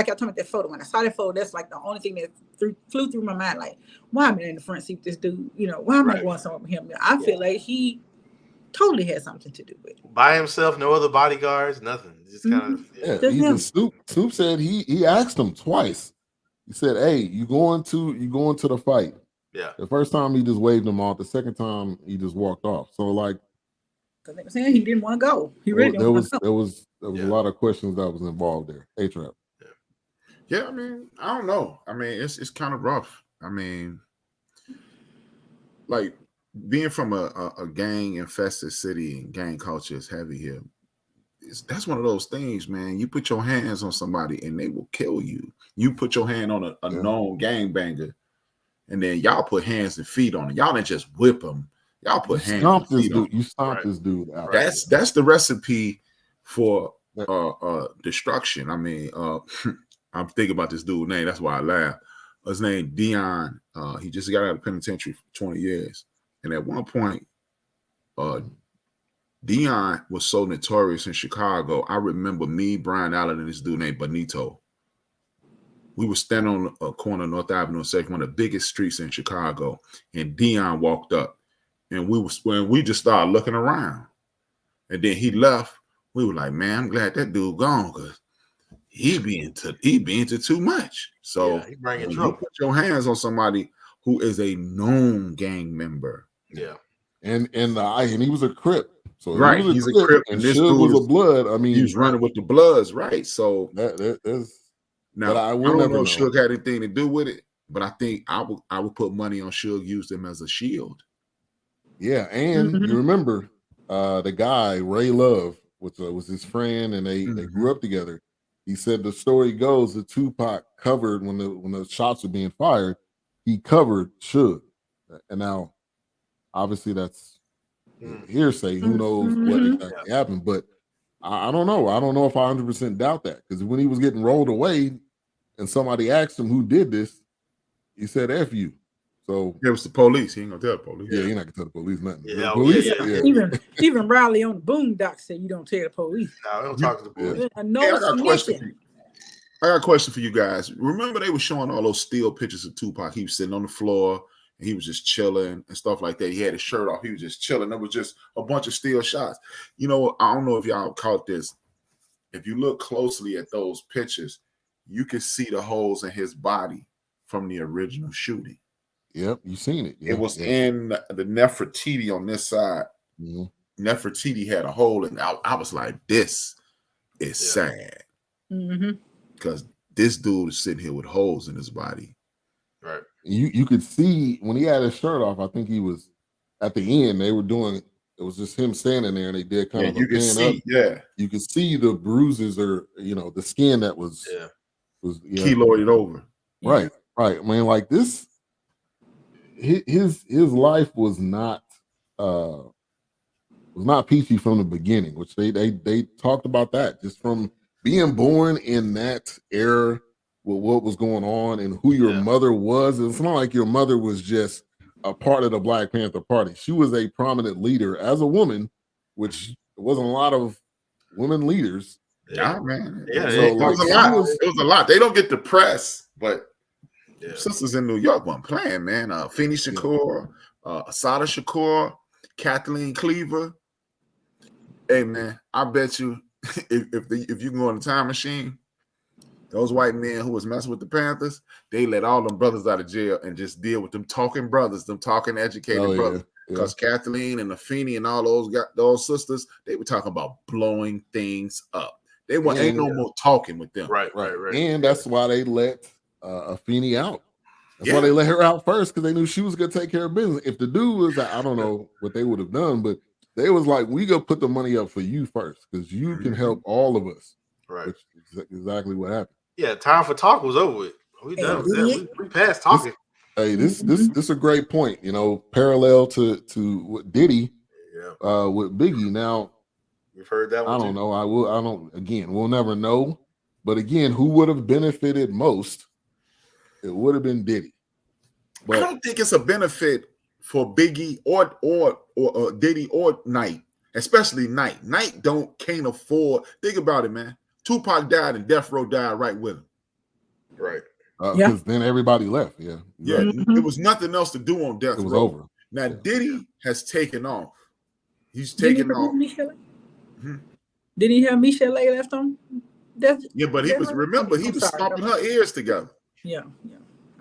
E: I told me that photo. When I saw that photo, that's like the only thing that flew through my mind. Like, why am I in the front seat with this dude? You know, why am I going somewhere with him? I feel like he totally had something to do with it.
D: By himself, no other bodyguards, nothing. Just kind of.
B: Snoop said he asked him twice. He said, "Hey, you going to the fight?"
D: Yeah.
B: The first time he just waved him off. The second time he just walked off. So like,
E: because they were saying he didn't want to go. He really didn't want to go.
B: There was a lot of questions that was involved there. A-Trap.
C: Yeah, I mean, I don't know. I mean, it's kind of rough. I mean, like being from a gang infested city and gang culture is heavy here. That's one of those things, man. You put your hands on somebody and they will kill you. You put your hand on a known gangbanger, and then y'all put hands and feet on it. Y'all didn't just whip them. Y'all put hands and feet on him.
B: You stomped this dude out.
C: That's the recipe for destruction. I mean, I'm thinking about this dude's name. That's why I laugh. His name Dion. He just got out of the penitentiary for 20 years. And at one point, Dion was so notorious in Chicago. I remember me, Brian Allen, and this dude named Benito. We were standing on a corner of North Avenue and 2nd, one of the biggest streets in Chicago. And Dion walked up, and we just started looking around. And then he left. We were like, man, I'm glad that dude gone, because he be into too much. So
D: he bringing
C: you
D: trouble.
C: put your hands on somebody who is a known gang member.
D: Yeah.
B: And he was a Crip. So
C: he's a Crip, and this dude
B: was a Blood. I mean,
C: he was running with the Bloods, right? So
B: there's.
C: Now, I don't know if Suge had anything to do with it, but I think I would put money on Suge used him as a shield.
B: Yeah, and you remember the guy, Ray Love, was his friend, and they grew up together. He said the story goes that Tupac covered when the shots were being fired, he covered Suge. And now, obviously, that's hearsay. Who knows what exactly happened? But I don't know. I don't know if I 100% doubt that, because when he was getting rolled away and somebody asked him who did this, he said, F you. So
C: it was the police. He ain't gonna tell the police.
B: Yeah, you're not gonna tell the police nothing.
D: Yeah,
B: police,
E: Even Riley on the Boondocks said you don't tell the police.
D: No, we don't talk to the police.
C: I got a question for you guys. Remember they were showing all those still pictures of Tupac. He was sitting on the floor and he was just chilling and stuff like that. He had his shirt off. He was just chilling. There was just a bunch of still shots. You know, I don't know if y'all caught this. If you look closely at those pictures, you can see the holes in his body from the original shooting.
B: Yep, you seen it.
C: It was in the Nefertiti on this side. Nefertiti had a hole, and I was like, this is sad. Because this dude is sitting here with holes in his body.
D: Right.
B: You could see when he had his shirt off, I think he was at the end, they were doing, it was just him standing there, and they did kind of
C: you can see,
B: you could see the bruises, or the skin that was
C: keloided over.
B: Right. I mean, like this, his life was not peachy from the beginning, which they talked about that, just from being born in that era with what was going on and who your mother was. It's not like your mother was just a part of the Black Panther Party. She was a prominent leader as a woman, which there wasn't a lot of women leaders.
C: Yeah, man.
D: Yeah,
C: so, it was a lot. It was a lot. They don't get the press, but sisters in New York weren't playing, man. Afeni Shakur, Asada Shakur, Kathleen Cleaver. Hey, man, I bet you if you can go in a time machine, Those white men who was messing with the Panthers, they let all them brothers out of jail and just deal with them talking brothers, them talking educated brothers. Because Kathleen and Afeni and all those sisters, they were talking about blowing things up. They ain't no more talking with them.
D: Right.
B: And that's why they let Afeni out. That's why they let her out first, because they knew she was gonna take care of business. If the dude was, I don't know what they would have done, but they was like, we gonna put the money up for you first, because you can help all of us.
D: Right.
B: Which is exactly what happened.
D: Yeah, time for talk was over with. We done with that. We passed talking.
B: This is a great point. Parallel to what Diddy with Biggie. Now,
D: you've heard that one.
B: I don't know. We'll never know. But again, who would have benefited most? It would have been Diddy. But
C: I don't think it's a benefit for Biggie or Diddy or Knight, especially Knight. Knight can't afford. Think about it, man. Tupac died and Death Row died right with him.
D: Right.
B: Because then everybody left. Yeah.
C: There was nothing else to do on Death Row.
B: It was over.
C: Now Diddy has taken off. He's taken off.
E: Didn't he have Michelle left on?
C: But he was stomping her ears together.
E: Yeah.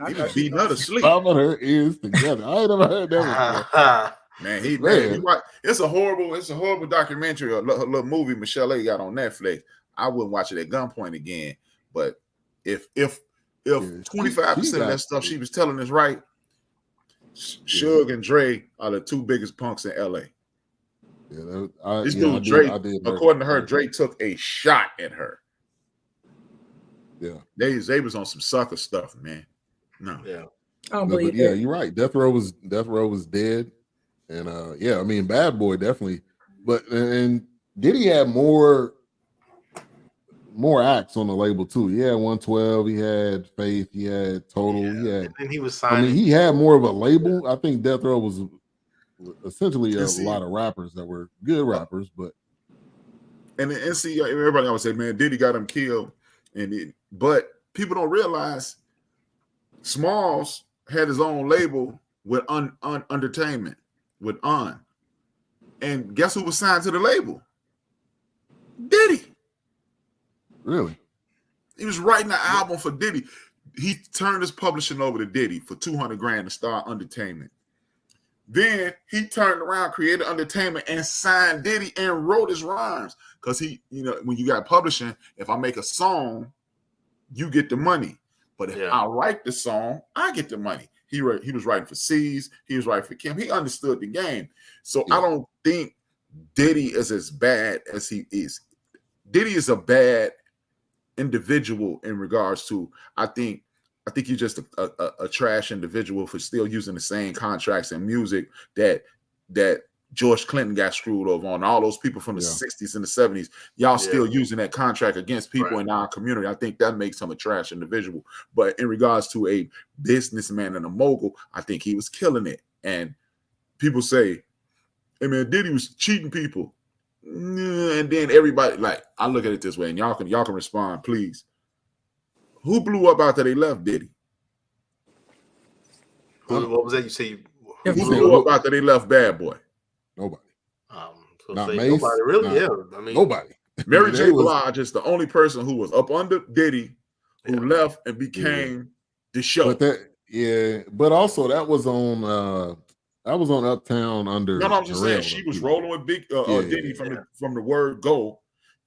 C: He was beating her to sleep.
B: Stomping her ears together. I ain't never heard that before.
C: It's a horrible documentary, a little movie Michelle A got on Netflix. I wouldn't watch it at gunpoint again. But if 25% of that stuff she was telling is right, Suge and Dre are the two biggest punks in LA. Dre, according to her, Dre took a shot at her.
B: Yeah,
C: they was on some sucker stuff, man. No,
B: you're right. Death Row was dead, and Bad Boy definitely, but and Diddy had more acts on the label too. He had 112, he had Faith, he had Total, he had.
D: And he was signing.
B: He had more of a label. I think Death Row was essentially a lot of rappers that were good rappers, but
C: and the NC, everybody always say, man, Diddy got him killed, but people don't realize Smalls had his own label with Entertainment with and guess who was signed to the label? Diddy.
B: Really?
C: He was writing an album for Diddy. He turned his publishing over to Diddy for $200,000 to start Entertainment. Then he turned around, created Entertainment, and signed Diddy and wrote his rhymes. Because when you got publishing, if I make a song, you get the money. But if I write the song, I get the money. He was writing for C's, he was writing for Kim. He understood the game. So I don't think Diddy is as bad as he is. Diddy is a bad individual in regards to, I think he's just a trash individual for still using the same contracts and music that George Clinton got screwed over on. All those people from the 60s and the 70s, y'all still using that contract against people in our community. I think that makes him a trash individual. But in regards to a businessman and a mogul, I think he was killing it. And people say, hey man, Diddy was cheating people. And then everybody, I look at it this way, and y'all can respond, please. Who blew up after they left Diddy?
D: What was that you say?
C: Who blew up after they left Bad Boy?
B: Nobody.
D: Not Mace, nobody really.
B: Nobody.
C: Mary J. Blige is the only person who was up under Diddy who left and became the show.
B: But also that was on Uptown under.
C: No, I'm just saying she was rolling with Diddy from the word go.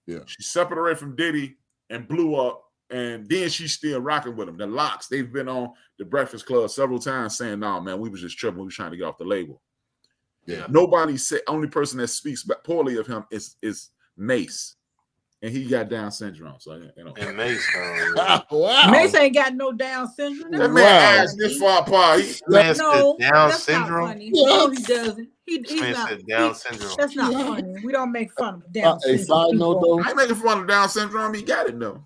B: Yeah,
C: she separated from Diddy and blew up, and then she's still rocking with him. The Locks, they've been on the Breakfast Club several times saying, "No, man, we was just tripping. We was trying to get off the label."
B: Yeah,
C: nobody said. Only person that speaks poorly of him is Mace. And he got Down syndrome, so
D: And Mace,
E: wow. Mace ain't got no Down syndrome.
C: That man ass this far apart.
D: Down syndrome.
E: Funny. No, he doesn't. He's
D: not Down syndrome.
E: That's not funny. We don't make fun of Down syndrome.
B: A side note, though,
C: I ain't making fun of Down syndrome. He got it though.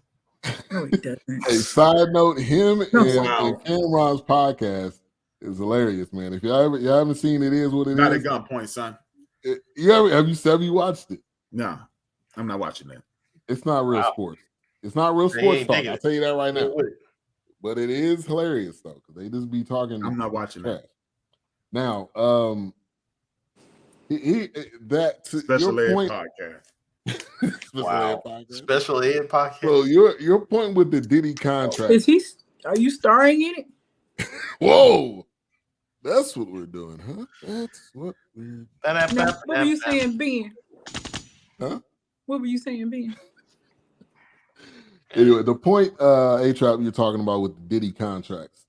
E: No, he doesn't.
B: A side note: him and Cameron's podcast is hilarious, man. If y'all haven't seen It Is What It Is,
C: not at gunpoint, son.
B: Have you watched it?
C: No, I'm not watching that.
B: It's not real sports. It's not real sports talk. I'll tell you that right now. But it is hilarious though, because they just be talking.
C: I'm not watching that.
B: Now,
C: Special
B: your
C: Ed
B: point,
C: podcast.
D: Wow. Special Ed podcast.
B: So your point with the Diddy contract.
E: Are you starring in it?
B: Whoa. That's what we're doing, huh? That's what we're
E: doing. What were you saying, Ben?
B: Huh?
E: What were you saying, Ben?
B: Anyway, the point, A-Trap, you're talking about with the Diddy contracts,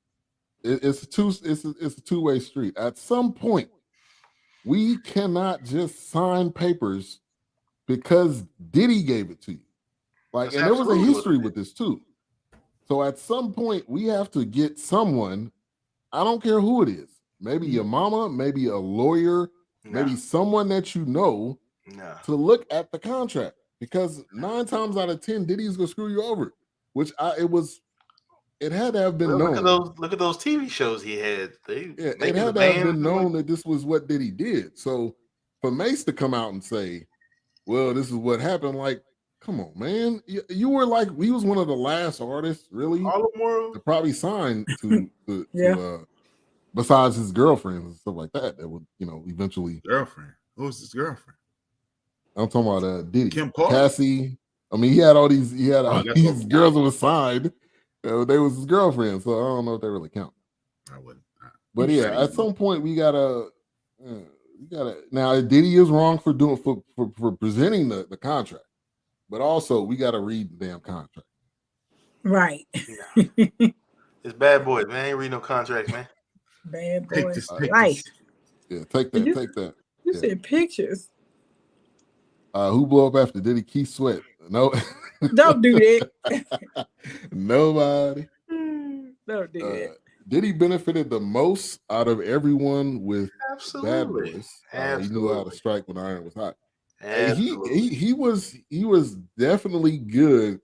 B: it's a two-way street. At some point, we cannot just sign papers because Diddy gave it to you. Like, and there was a history with this too. So at some point, we have to get someone, I don't care who it is, maybe your mama, maybe a lawyer, maybe someone that you know, to look at the contract. Because 9 times out of 10, Diddy's gonna screw you over, which it had to have been known.
D: Look at those TV shows he had.
B: It had to have been known that this was what Diddy did. So for Mace to come out and say, "Well, this is what happened," like, come on, man, you were like, he was one of the last artists, really, to probably sign to besides his girlfriends and stuff like that. That would, eventually.
C: Girlfriend. Who's his girlfriend?
B: I'm talking about Diddy,
C: Kim Carter?
B: Cassie. I mean, he had all these girls that were signed. They was his girlfriend, so I don't know if they really count.
C: I wouldn't.
B: But yeah, at some point we gotta. Now, Diddy is wrong for presenting the contract, but also we gotta read the damn contract.
E: Right.
D: It's bad boys, man. I ain't read no contracts, man.
E: Bad boys. Right.
B: Yeah, take that.
E: You said pictures.
B: Who blew up after Diddy? Keith Sweat. No.
E: Don't do that.
B: Nobody.
E: Don't do that.
B: Diddy benefited the most out of everyone with Bad Boys. He knew how to strike when iron was hot. He was definitely good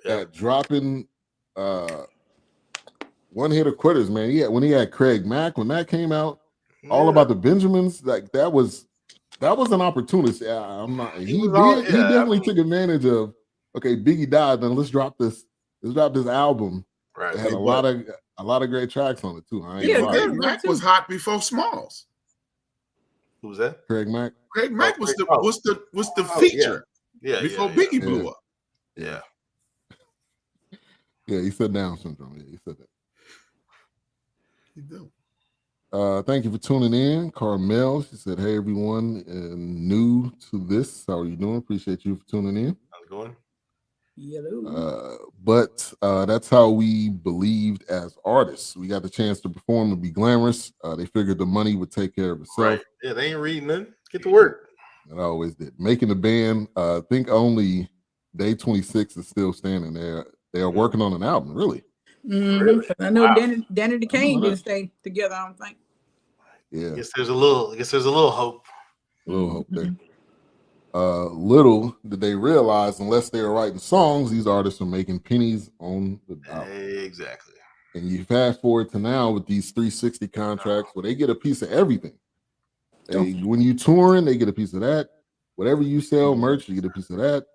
B: at dropping one hit of quitters, man. When he had Craig Mack, when that came out, All About the Benjamins, like that was an opportunity. He definitely took advantage of. Okay, Biggie died. Then let's drop this album. Right, it had a lot of great tracks on it too.
C: Craig Mack was hot before Smalls.
D: Who was that?
B: Craig Mack.
C: Craig Mack was the feature.
D: Yeah.
C: Before Biggie blew up.
D: Yeah.
B: Yeah, he said Down syndrome. Yeah, he said that.
C: He do.
B: Thank you for tuning in. Carmel, she said, "Hey everyone, new to this. How are you doing? Appreciate you for tuning in."
D: How's it going?
B: But that's how we believed as artists. We got the chance to perform and be glamorous. They figured the money would take care of itself.
D: Right. Yeah, they ain't reading nothing. Get to work.
B: It always did. Making the band, I think only Day 26 is still standing there. They are working on an album, really.
E: Mm-hmm. Really? I know Danny the Kane didn't stay together, I don't think.
B: Yeah.
D: I guess there's a little hope.
B: A little hope there. Little did they realize, unless they were writing songs, these artists are making pennies on the dollar.
D: Exactly.
B: And you fast forward to now with these 360 contracts where they get a piece of everything. When you touring, they get a piece of that. Whatever you sell, merch, you get a piece of that.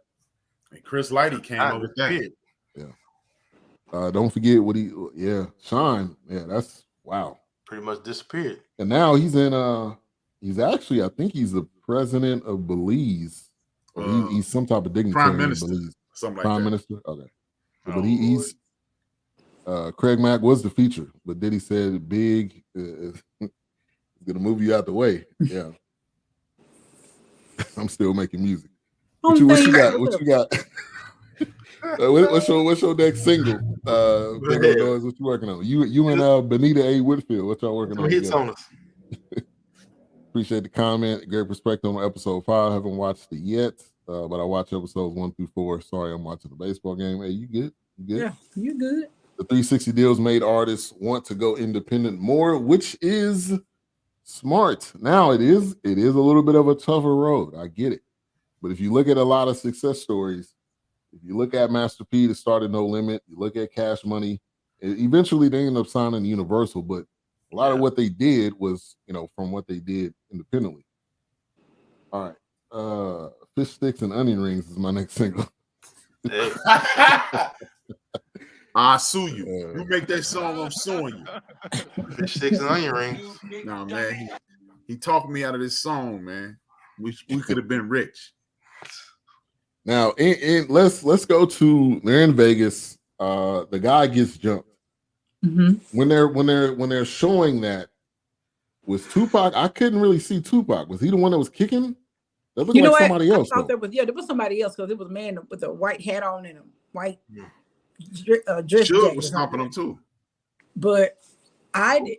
C: And Chris Lighty came up with that.
B: Yeah. Don't forget Sean. Yeah, that's wow.
D: Pretty much disappeared.
B: And now he's actually, I think he's the president of Belize. Or he's some type of dignitary in Belize.
C: Something like
B: Prime
C: that.
B: Minister. Okay. But he's Craig Mack was the feature, but Diddy said Big is gonna move you out the way. Yeah. I'm still making music. What you got? What you got? What's your next single? Big Old Noise, what you working on? You and Benita A. Whitfield, what y'all working on?
D: Hits on us.
B: Appreciate the comment. Great perspective on episode 5. Haven't watched it yet, but I watch episodes 1 through 4. Sorry, I'm watching the baseball game. Hey, you good?
E: Yeah, you good.
B: The 360 deals made artists want to go independent more, which is smart. Now it is a little bit of a tougher road. I get it. But if you look at a lot of success stories, if you look at Master P that started No Limit, you look at Cash Money, eventually they ended up signing Universal, but a lot of what they did was, from what they did independently. All right. Fish Sticks and Onion Rings is my next single.
C: I sue you. You make that song, I'm suing you.
D: Fish Sticks and Onion Rings.
C: No, man. He talked me out of this song, man. We could have been rich.
B: Now, let's go to they're in Vegas. The guy gets jumped.
E: Mm-hmm.
B: When they're showing that was Tupac, I couldn't really see Tupac. Was he the one that was kicking? That looked
E: You know
B: like
E: what?
B: somebody else.
E: I thought there was somebody else because it was a man with a white hat on and a white dress
C: Suge
E: jacket.
C: was stomping him too.
E: But I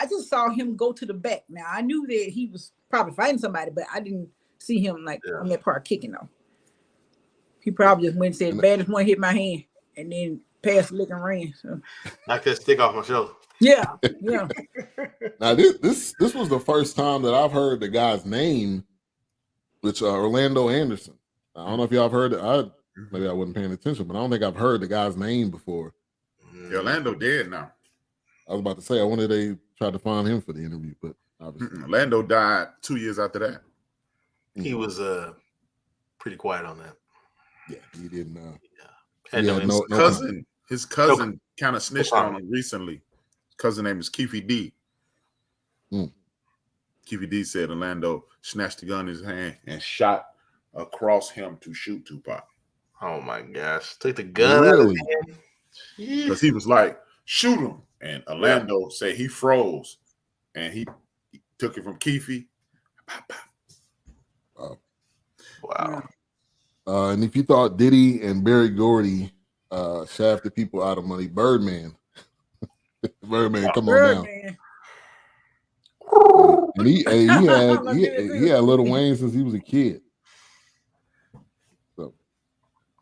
E: just saw him go to the back. Now I knew that he was probably fighting somebody, but I didn't see him like on that part kicking though. He probably just went and said, "Baddest one hit my hand," and then passed the lick and ran. So.
D: Knock that stick off my shoulder.
E: Yeah.
B: Now this was the first time that I've heard the guy's name, which Orlando Anderson. I don't know if y'all have heard it. Maybe I wasn't paying attention, but I don't think I've heard the guy's name before.
C: Orlando dead now.
B: I was about to say I wanted they tried to find him for the interview, but obviously
C: Orlando died 2 years after that.
D: He was pretty quiet on that.
B: Yeah, he didn't.
C: His cousin kind of snitched on him recently. His cousin name is Keefy D. Keefy D said Orlando snatched the gun in his hand and shot across him to shoot Tupac.
D: Oh my gosh! Take the gun out of his hand.
C: Because he was like, shoot him. And Orlando said he froze. And he took it from Keefy.
D: Wow.
B: And if you thought Diddy and Barry Gordy shafted people out of money, Birdman, come on now. And he had Lil Wayne since he was a kid. So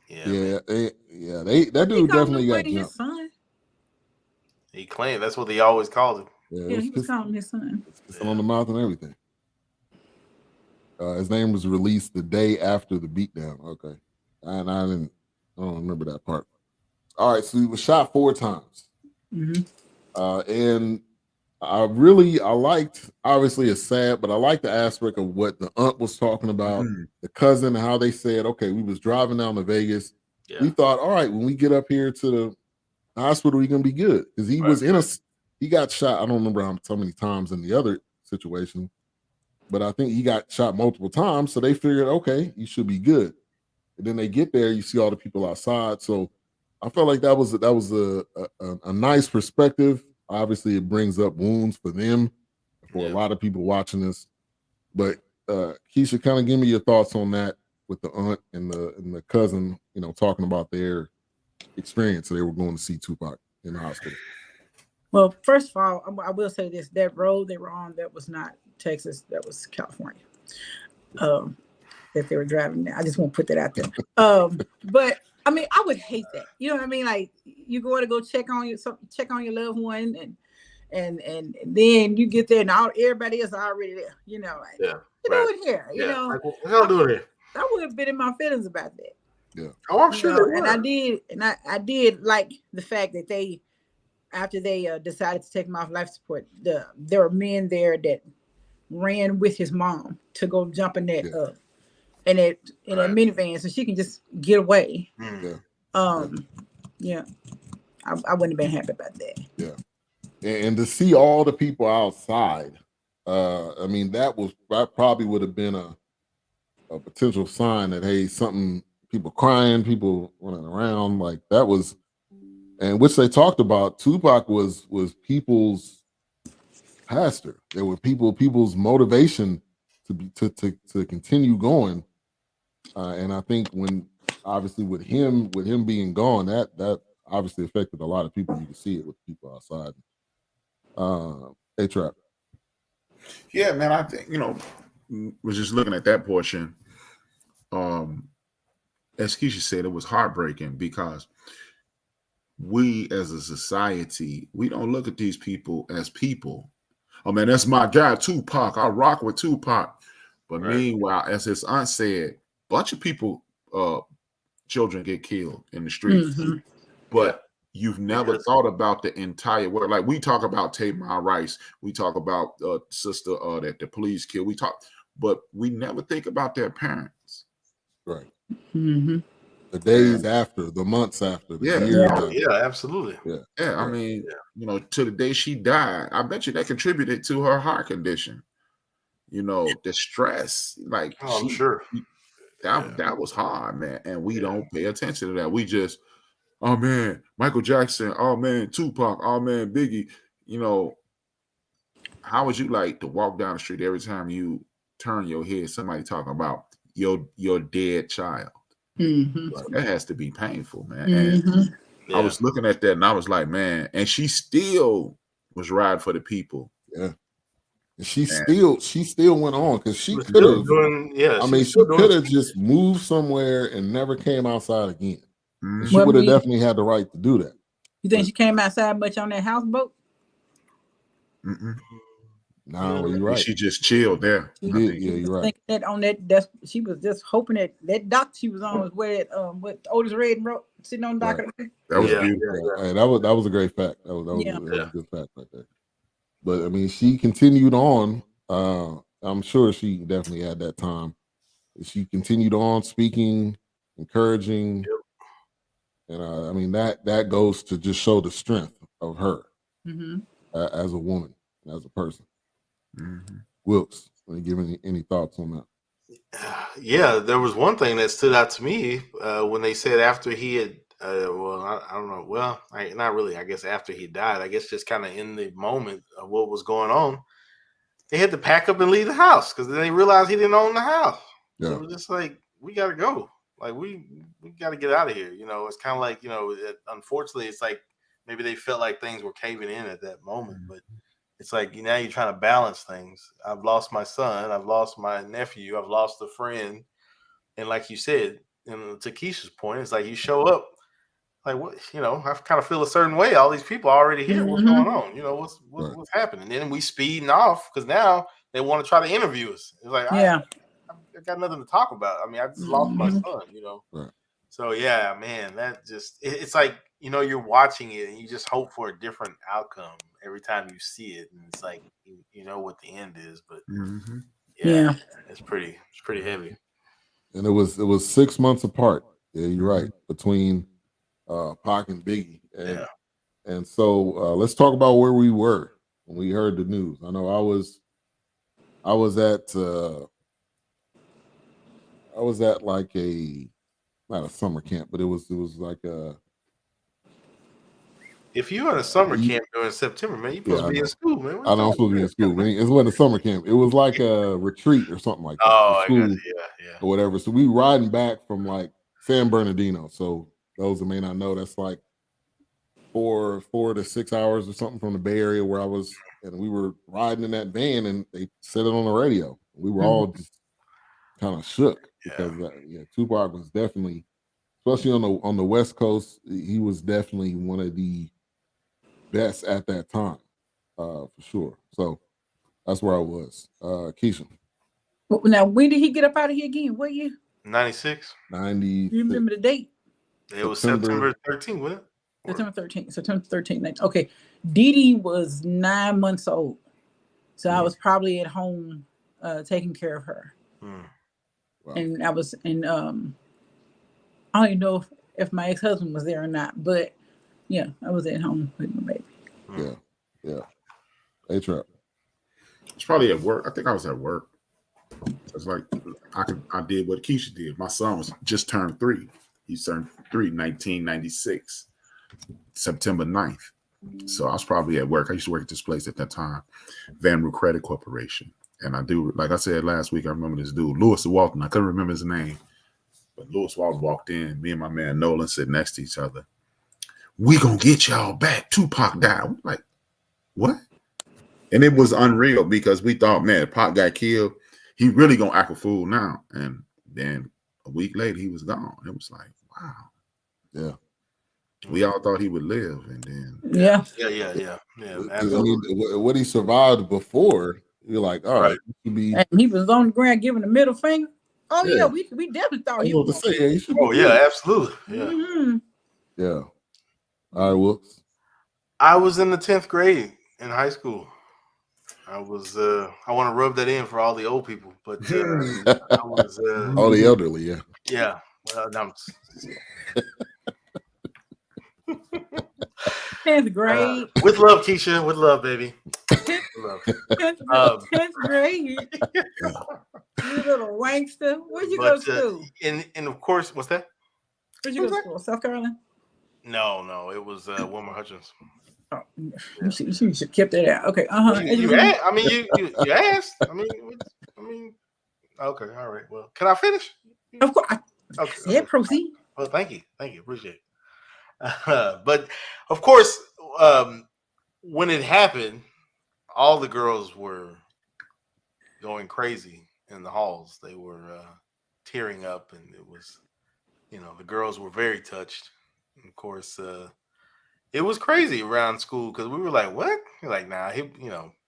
B: that dude definitely got jumped.
D: He claimed that's what they always called him.
E: Yeah, he was calling his son.
B: Kissing on the mouth and everything. His name was released the day after the beatdown. Okay, and I don't remember that part. All right, so he was shot 4 times. And I liked, obviously it's sad, but I liked the aspect of what the aunt was talking about, the cousin, and how they said, okay, we was driving down to Vegas. We thought, all right, when we get up here to the hospital, we're gonna be good. Because he was he got shot, I don't remember how many times in the other situation, but I think he got shot multiple times. So they figured, okay, you should be good. And then they get there, you see all the people outside. So I felt like that was a nice perspective. Obviously, it brings up wounds for them, for a lot of people watching this. But Keysha, kind of give me your thoughts on that with the aunt and the cousin, talking about their experience. So they were going to see Tupac in the hospital.
E: Well, first of all, I will say this: that road they were on, that was not Texas, that was California. That they were driving there. I just won't put that out there. But I mean, I would hate that. You know what I mean? Like you go to go check on your loved one, and then you get there, and everybody is already there. Doing here?
D: Like, what y'all doing here?
E: I would have been in my feelings about that.
B: Yeah.
D: Oh, I'm sure.
E: And I did like the fact that they, after they decided to take him off life support, there were men there that ran with his mom to go jump in that in that minivan so she can just get away. I wouldn't have been happy about that.
B: Yeah. And to see all the people outside, I mean, that probably would have been a potential sign that, hey, people crying, people running around, like that was, and which they talked about. Tupac was people's pastor. There were people's motivation to continue going. And I think when obviously with him being gone, that obviously affected a lot of people. You can see it with people outside. A-Trap.
C: Yeah, man, I think, was just looking at that portion. As Keysha said, it was heartbreaking because we as a society, we don't look at these people as people. Oh man, that's my guy, Tupac. I rock with Tupac. But meanwhile, as his aunt said, bunch of people, children get killed in the streets. But you've never thought about the entire world. Like we talk about Tamir Rice, we talk about sister that the police killed. But we never think about their parents.
B: Right. The days after, the months after, the years after.
D: Yeah, absolutely.
C: Yeah. I mean, to the day she died, I bet you that contributed to her heart condition. The stress, like
D: I'm sure.
C: That was hard, man. And we don't pay attention to that. We just, oh man, Michael Jackson, oh man, Tupac, oh man, Biggie. You know, how would you like to walk down the street every time you turn your head, somebody talking about your dead child? Like, that has to be painful, man. And I was looking at that and I was like, man, and she still was riding for the people.
B: Yeah. And she still went on because she could have. I mean, she could have just moved somewhere and never came outside again. She would have definitely had the right to do that.
E: You think she came outside much on that houseboat?
B: No, you're right.
C: She just chilled there.
B: Yeah, you're right.
E: That on that she was just hoping that dock she was on was where what Otis Redding wrote sitting on the dock.
C: That was beautiful.
B: Hey, that was a great fact. That was a good fact right there. But I mean, she continued on. I'm sure she definitely had that time. She continued on speaking, encouraging, and I mean that goes to just show the strength of her as a woman, as a person. Wilkes, want to give any thoughts on that?
D: Yeah, there was one thing that stood out to me when they said after he had, I don't know. Well, not really. I guess after he died, I guess just kind of in the moment of what was going on, they had to pack up and leave the house because then they realized he didn't own the house. Yeah. So it was just like, we got to go. Like, we got to get out of here. You know, it's kind of like, you know, unfortunately, it's like maybe they felt like things were caving in at that moment, but it's like now you're trying to balance things. I've lost my son. I've lost my nephew. I've lost a friend. And like you said, and to Keysha's point, it's like you show up, like, what, you know, I kind of feel a certain way. All these people are already here. What's going on? You know, what's happening? And then we speeding off because now they want to try to interview us. It's like, I got nothing to talk about. I mean, I just lost my son, you know. Right. So yeah, man, that just it's like, you know, you're watching it and you just hope for a different outcome every time you see it, and it's like you know what the end is, but it's pretty heavy.
B: And it was 6 months apart. Yeah, you're right, between Pac and Biggie. And so let's talk about where we were when we heard the news. I know I was at like not a summer camp, but it was like a.
D: If you're in a summer camp during September, man, you're supposed to be in school, man.
B: I know I'm supposed to be in school. It wasn't a summer camp. It was like a retreat or something like that.
D: Oh,
B: school, or whatever. So we riding back from like San Bernardino. So those that may not know, that's like 4 to 6 hours or something from the Bay Area where I was, and we were riding in that van, and they said it on the radio. We were all just kind of shook because Tupac was definitely, especially on the West Coast, he was definitely one of the best at that time, for sure. So that's where I was. Keysha.
E: Now, when did he get up out of here again? What year?
D: 96.
B: 90.
E: You remember the date?
D: It was September 13th, wasn't it?
E: September 13th. Okay. Dee Dee was 9 months old. So I was probably at home taking care of her. Wow. And I was in I don't even know if my ex-husband was there or not, but I was at home with my baby.
B: Yeah. Hey, Trap.
C: It's probably at work. I think I was at work. It's like I did what Keysha did. My son was just turned 3. He turned 3 1996, September 9th. So I was probably at work. I used to work at this place at that time, Vanru Credit Corporation. And I do, like I said last week, I remember this dude, Lewis Walton. I couldn't remember his name. But Lewis Walton walked in. Me and my man Nolan sitting next to each other. We gonna get y'all back. Tupac died. I'm like, what? And it was unreal because we thought, man, Pac got killed. He really gonna act a fool now. And then a week later, he was gone. It was like, wow.
B: Yeah.
C: We all thought he would live, and then
D: Yeah.
B: I mean, what he survived before, you're like, all right.
E: And he was on the ground giving the middle finger. Oh yeah, we definitely thought he was.
D: Absolutely.
B: Yeah. All right, Whoops.
D: I was in the 10th grade in high school. I was. I want to rub that in for all the old people, but I was.
B: All the elderly, yeah.
D: Yeah. Well,
E: 10th grade.
D: With love, Keysha. With love, baby.
E: 10th grade. You little wankster. Where'd you
D: But,
E: go to school?
D: And of course, what's that?
E: Where'd you go to school? South Carolina?
D: No, it was Wilmer Hutchins.
E: Oh, you should have kept that out. Okay.
D: You asked. I mean, you asked. I mean. Okay. All right. Well, can I finish?
E: Of course.
D: Okay.
E: Yeah, proceed.
D: Well, thank you. Appreciate it. But of course, when it happened, all the girls were going crazy in the halls. They were tearing up, and it was, the girls were very touched. And of course, it was crazy around school because we were like, "What?" Like, nah,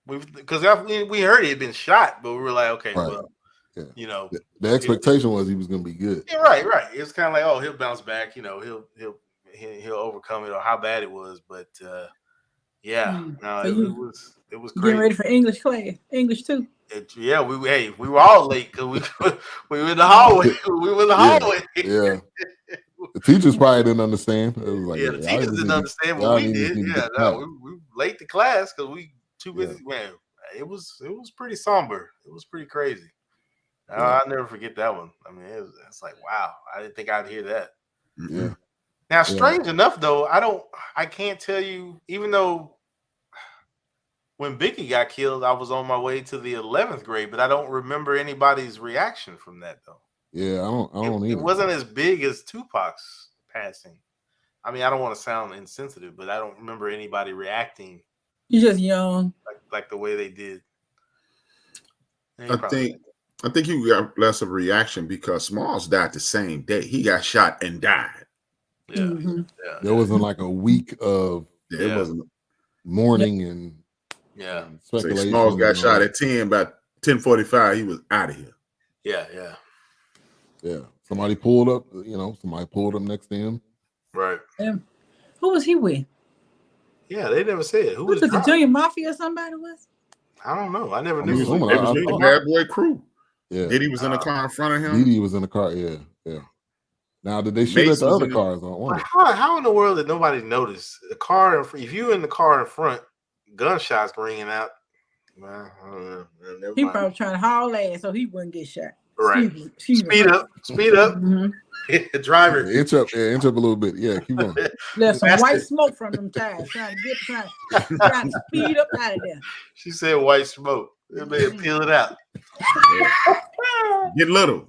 D: because we heard he had been shot, but we were like, "Okay,
B: right.
D: well,
B: yeah. The expectation was he was going to be good."
D: Yeah, right. It's kind of like, oh, he'll bounce back. He'll overcome it, or how bad it was. But no,
E: So
D: it was
E: getting
D: crazy.
E: ready for English class, English too.
D: We were all late because we were in the hallway. We were in the hallway.
B: Yeah. The teachers probably didn't understand. It was like,
D: the teachers didn't understand what we did. Yeah, no, we were late to class because we too busy. Yeah. Man, it was pretty somber. It was pretty crazy. I'll never forget that one. I mean, it's like, wow, I didn't think I'd hear that.
B: Yeah.
D: Now, strange enough, though, I can't tell you, even though when Biggie got killed, I was on my way to the 11th grade, but I don't remember anybody's reaction from that, though.
B: Yeah, I don't either.
D: It wasn't as big as Tupac's passing. I mean, I don't want to sound insensitive, but I don't remember anybody reacting.
E: You're just young.
D: Like the way they did.
C: I think he got less of a reaction because Smalls died the same day. He got shot and died.
D: Yeah.
E: Mm-hmm.
B: There wasn't like a week of
C: it wasn't
B: mourning and speculation.
C: Smalls got shot at 10, about 10:45. He was out of here.
B: Yeah. Somebody pulled up, somebody pulled up next to him.
D: Right.
E: Who was he with?
D: Yeah, they never said. Who was
E: the Junior Mafia or somebody was?
D: I don't know. I never knew.
C: It was the Bad Boy Crew.
B: Yeah.
C: Diddy was in the car in front of him.
B: Diddy was in the car, yeah. Now, did they shoot at the other cars?
D: How in the world did nobody notice? The car, if you in the car in front, gunshots ringing out. Well, I don't know.
E: He probably trying to haul ass so he wouldn't get shot.
D: Right. Speed up.
E: Mm-hmm.
B: Driver. Inch up a little bit. Yeah, keep going.
E: There's some white smoke from them tires trying to speed up out of there.
D: She said white smoke. They may peel it out.
C: Get little.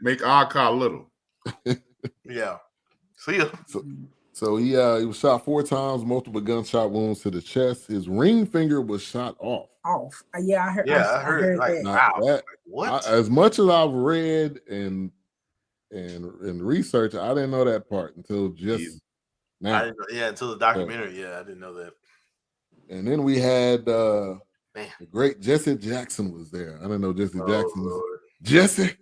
C: Make our car little.
D: Yeah. See ya.
B: So he was shot 4 times, multiple gunshot wounds to the chest. His ring finger was shot off.
E: Yeah, I heard.
D: Yeah, I heard like,
B: that.
D: Wow. What?
B: As much as I've read and researched, I didn't know that part until just now.
D: I didn't know, until the documentary. I didn't know that.
B: And then we had the great Jesse Jackson was there. I didn't know Jesse Jackson was Jesse.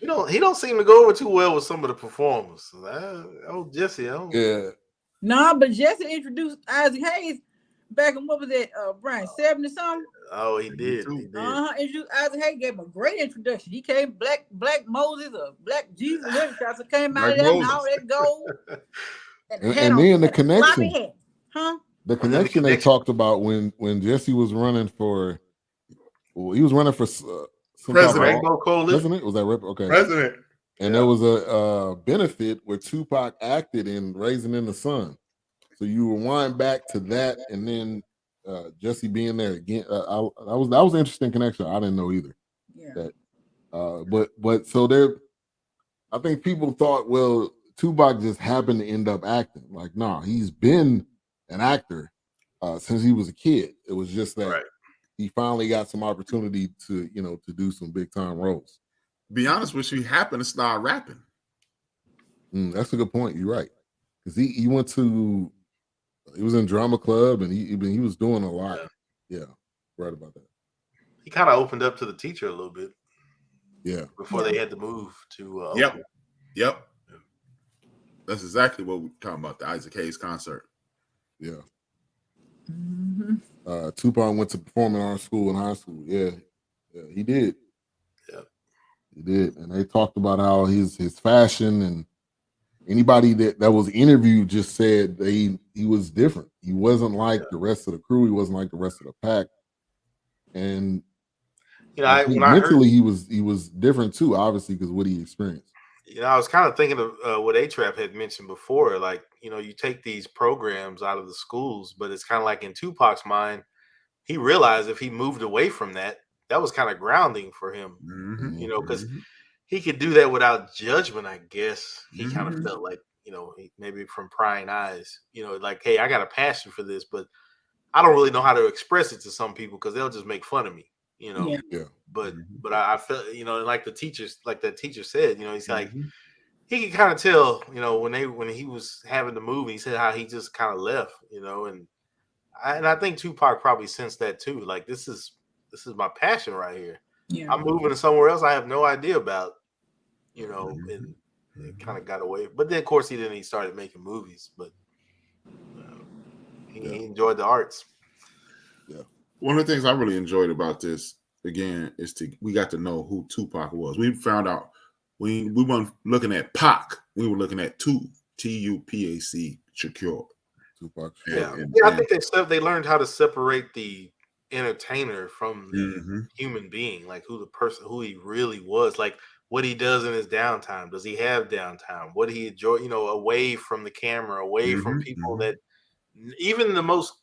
D: He don't seem to go over too well with some of the performers. Jesse.
B: Yeah.
E: No, but Jesse introduced Isaac Hayes back in what was that, Brian, 70 something?
D: Oh, he did.
E: Introduced Isaac Hayes, gave him a great introduction. He came Black Moses or Black Jesus, whatever, came out of there and all that gold.
B: And then the connection.
E: The
B: connection they talked about when Jesse was running for, he was running for
C: president.
B: President? Was that okay?
C: President.
B: And there was a benefit where Tupac acted in Raising in the Sun. So you rewind back to that, and then Jesse being there again. That was an interesting connection. I didn't know either.
E: Yeah.
B: But so there, I think people thought, well, Tupac just happened to end up acting. Like, nah, he's been an actor since he was a kid. It was just that he finally got some opportunity to do some big time roles.
C: Be honest with you, he happened to start rapping.
B: That's a good point. You're right, because he was in drama club and he was doing a lot. Yeah, right about that.
D: He kind of opened up to the teacher a little bit.
B: Yeah,
D: before they had to move to.
C: Yep. That's exactly what we're talking about. The Isaac Hayes concert.
B: Yeah.
E: Mm-hmm.
B: Tupac went to performing art school in high school. Yeah, he did.
D: Yeah,
B: he did. And they talked about how his fashion, and anybody that was interviewed just said he was different. He wasn't like the rest of the crew. He wasn't like the rest of the pack. And
D: You know,
B: I think
D: when
B: mentally he was different too, obviously, because what he experienced.
D: You know, I was kind of thinking of what A-Trap had mentioned before. Like, you know, you take these programs out of the schools, but it's kind of like in Tupac's mind, he realized if he moved away from that, that was kind of grounding for him.
C: Mm-hmm.
D: You know, because he could do that without judgment. I guess he kind of
C: Mhm.
D: felt like, you know, maybe from prying eyes. You know, like, hey, I got a passion for this, but I don't really know how to express it to some people because they'll just make fun of me. You know,
E: Yeah.
B: Yeah.
D: but
C: Mhm.
D: I felt, you know, like the teachers, like that teacher said, you know, he's like
C: Mhm.
D: he could kind of tell, you know, when he was having the movie, he said how he just kind of left, you know, and I think Tupac probably sensed that too. Like this is my passion right here.
E: Yeah.
D: I'm moving to somewhere else I have no idea about, you know,
C: Mhm.
D: and it kind of got away. But then, of course, he started making movies, but
B: Yeah.
D: he enjoyed the arts.
B: Yeah.
C: One of the things I really enjoyed about this again is we got to know who Tupac was. We found out we weren't looking at Pac, we were looking at Tupac Shakur.
B: Tupac.
D: Yeah,
C: And,
D: yeah. I think they learned how to separate the entertainer from the
C: mm-hmm.
D: human being, like who he really was, like what he does in his downtime. Does he have downtime? What he enjoy, you know, away from the camera, away from
C: Mm-hmm.
D: people
C: Mm-hmm.
D: that even the most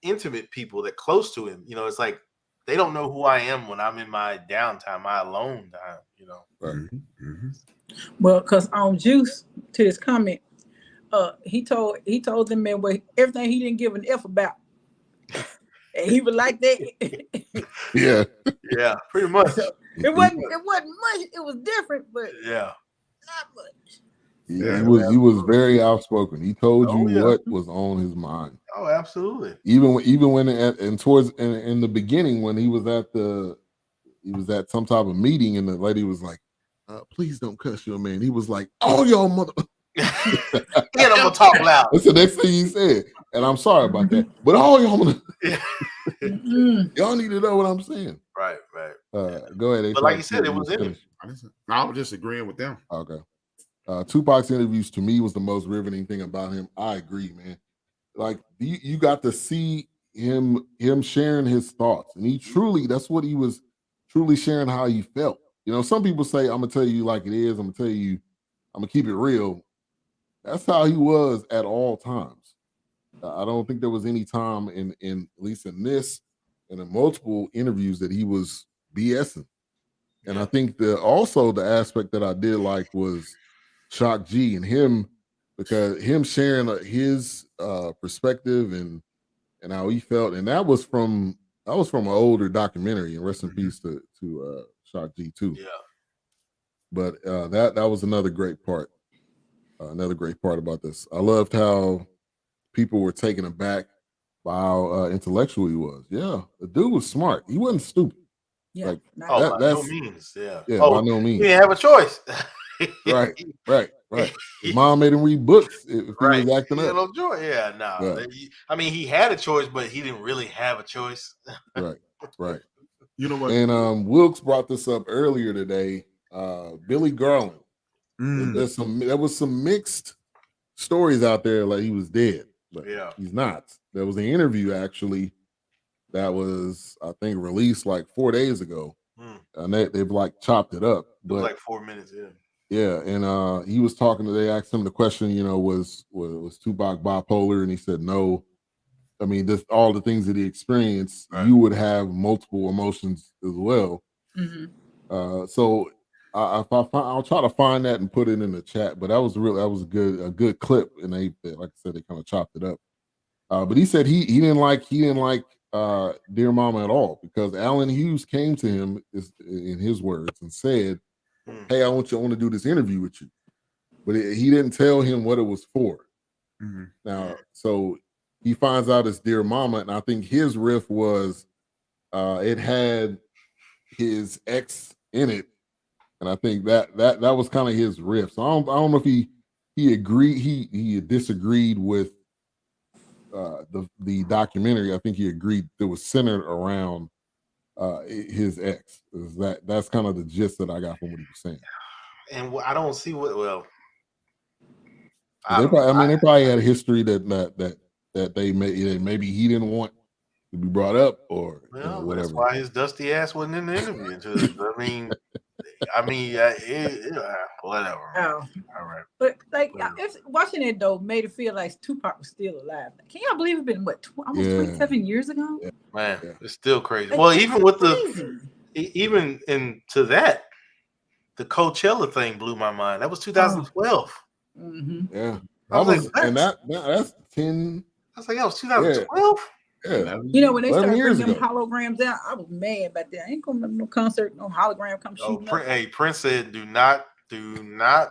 D: intimate people that close to him, you know, it's like they don't know who I am when I'm in my downtime, my alone time, you know.
B: Right.
C: Mm-hmm.
E: Well, because on Juice to his comment, he told them man everything he didn't give an F about. And he was like that.
B: Yeah.
D: Yeah, pretty much.
E: So it wasn't much. It was different, but
D: Yeah.
E: not much.
B: He was very outspoken. He told you
D: Oh, yeah.
B: what was on his mind.
D: Oh, absolutely.
B: Even when in the beginning when he was at some type of meeting and the lady was like, please don't cuss your man. He was like, oh y'all mother.
D: And I'm gonna talk loud.
B: That's the next thing he said. And I'm sorry about that. But all y'all y'all need to know what I'm saying.
D: Right.
B: Go ahead.
D: But like you said, it was in him.
C: I was just agreeing with them.
B: Okay. Tupac's interviews to me was the most riveting thing about him. I agree, man. Like you got to see him sharing his thoughts, and that's what he was truly sharing how he felt. You know, some people say, I'm gonna tell you like it is, I'm gonna keep it real. That's how he was at all times. I don't think there was any time in at least in this and in multiple interviews that he was BSing. And I think also the aspect that I did like was Shock G and him, because him sharing his perspective and how he felt, and that was from an older documentary. And rest in peace to Shock G too.
D: Yeah.
B: But that was another great part. Another great part about this. I loved how people were taken aback by how intellectual he was. Yeah, the dude was smart. He wasn't stupid.
E: Yeah.
B: Like
D: by no means. Yeah.
B: Yeah,
D: Oh,
B: by no means.
D: He didn't have a choice.
B: Right. His mom made him read books if he was acting
D: He had
B: up.
D: no choice. Yeah, no.
B: Yeah.
D: I mean, he had a choice, but he didn't really have a choice.
B: Right.
C: You know what?
B: And Wilkes brought this up earlier today. Billy Garland. There was some mixed stories out there, like he was dead, but he's not. There was an interview actually that was, I think, released like 4 days ago, and they've like chopped it up.
D: It was like 4 minutes. Yeah.
B: Yeah, and he was talking. They asked him the question, you know, was Tupac bipolar, and he said no. I mean, this all the things that he experienced, you would have multiple emotions as well. So I'll try to find that and put it in the chat. But that was a good clip, and they, like I said, they kind of chopped it up. But he said he didn't like Dear Mama at all, because Allen Hughes came to him, in his words, and said, hey, I want to do this interview with you. But he didn't tell him what it was for. Now, so he finds out it's Dear Mama, and I think his riff was it had his ex in it, and I think that was kind of his riff. So I don't know if he agreed, he disagreed with the documentary. I think he agreed it was centered around his ex. That's kind of the gist that I got from what he was saying.
D: And I don't see what. Well,
B: they probably had a history that maybe he didn't want to be brought up, or
D: Well,
B: whatever.
D: that's why his dusty ass wasn't in the interview. Whatever.
E: Oh,
D: All right.
E: but like it's, watching it though made it feel like Tupac was still alive. Can y'all believe it's been almost 27 years ago?
B: Yeah.
D: Man,
B: Yeah.
D: it's still crazy.
E: Like,
D: Well,
E: it's
D: even with
E: crazy.
D: even into that, the Coachella thing blew my mind. That was 2012.
E: Mm-hmm.
B: Yeah,
D: I was like,
B: and that's 10.
D: I was like, that was 2012.
B: Yeah,
E: You know, when they started bringing them
B: ago.
E: holograms out, I was mad about that. I ain't gonna have no concert, no hologram come shooting up.
D: Hey, Prince said, do not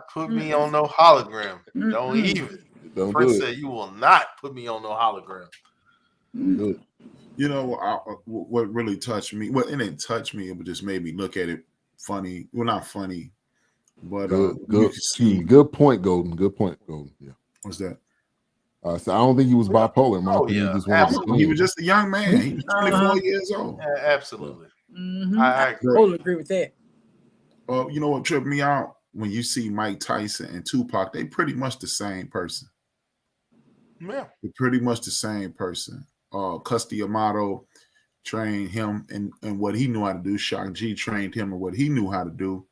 D: put me on no hologram. Don't even.
B: Don't
D: Prince
B: do it.
D: said, you will not put me on no hologram.
B: Do it.
C: You know, what really touched me? Well, it didn't touch me. It just made me look at it funny. Well, not funny, but
B: good point, Golden. Good point, Golden. Yeah.
C: What's that?
B: So I don't think he was bipolar. My opinion,
D: yeah,
B: just wanted
C: he was just a young man. He was 24 years old.
D: Yeah, absolutely.
E: Mm-hmm.
D: I
E: totally agree with that.
C: Well, you know what tripped me out? When you see Mike Tyson and Tupac, they pretty much the same person.
D: Yeah.
C: They're pretty much the same person. Custody Amato trained him in what he knew how to do. Shock G trained him in what he knew how to do.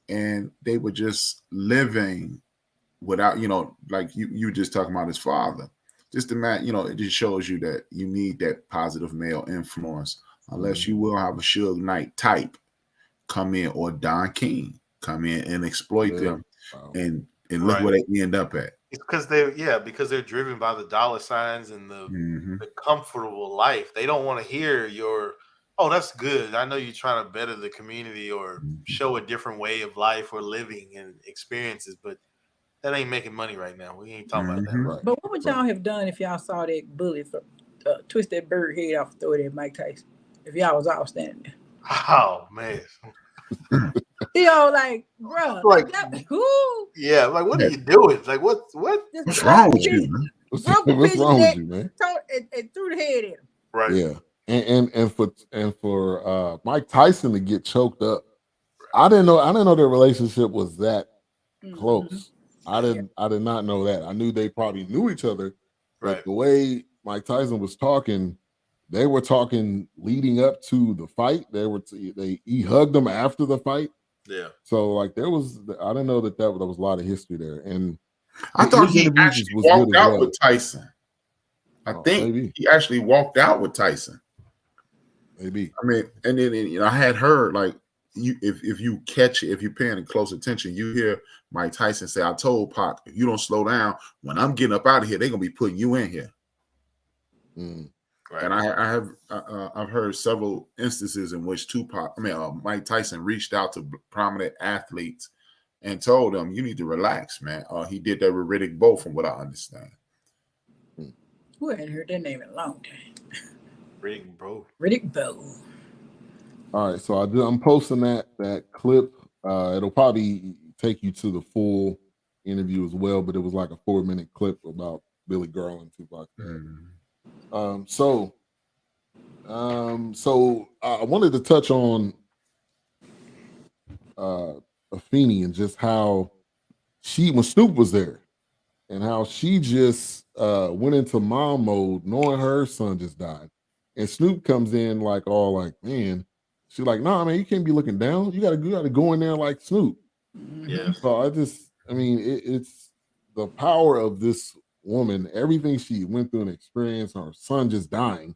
C: And they were just living without, like you just talking about his father. Just imagine, it just shows you that you need that positive male influence. Unless you will have a Suge Knight type come in, or Don King come in and exploit them, and look where they end up at.
D: It's because they're driven by the dollar signs and the comfortable life. They don't want to hear oh, that's good. I know you're trying to better the community or show a different way of life or living and experiences, but that ain't making money right now. We ain't talking about that.
B: Right.
E: But what would y'all have done if y'all saw that bully twist that bird head off and throw it at Mike Tyson? If y'all was all standing there.
D: Oh man.
E: Like, bro, who?
D: Yeah, like what are you doing? Like what's
C: wrong with you, man?
B: What's wrong with you, man?
E: And threw the head at him.
D: Right.
B: Yeah. And for Mike Tyson to get choked up, I didn't know their relationship was that close. I did not know that. I knew they probably knew each other, but the way Mike Tyson was talking, they were talking leading up to the fight. He hugged them after the fight.
D: Yeah.
B: So like I didn't know that there was a lot of history there. And
C: I thought he actually walked out with Tyson. I think he actually walked out with Tyson.
B: Maybe.
C: I mean, and then I had heard like if you catch it, if you're paying close attention, you hear Mike Tyson say, "I told Pac, if you don't slow down, when I'm getting up out of here, they're gonna be putting you in here." Right. And I've heard several instances in which Mike Tyson reached out to prominent athletes and told them, "You need to relax, man." He did that with Riddick Bowe, from what I understand.
E: Who hadn't heard that name in a long time?
D: Riddick Bowe.
B: All right, so I'm posting that clip. It'll probably take you to the full interview as well, but it was like a 4-minute clip about Billy Girl and Tupac. So I wanted to touch on Afeni and just how when Snoop was there, and how she just went into mom mode, knowing her son just died, and Snoop comes in like man. She's like, nah, man, you can't be looking down. You gotta go in there like Snoop.
D: Yeah.
B: So it's the power of this woman, everything she went through and experienced, her son just dying,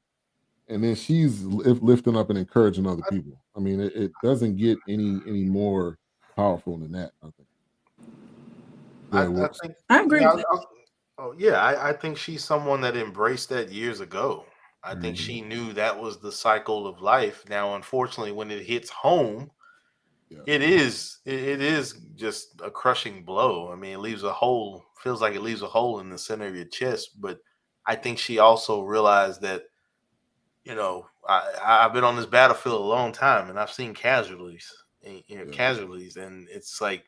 B: and then she's lifting up and encouraging other people. I mean, it doesn't get any more powerful than that, I think.
E: I agree with that.
D: I think she's someone that embraced that years ago. I think she knew that was the cycle of life. Now, unfortunately, when it hits home, it is just a crushing blow. I mean, feels like it leaves a hole in the center of your chest. But I think she also realized that, I've been on this battlefield a long time, and I've seen casualties, and it's like,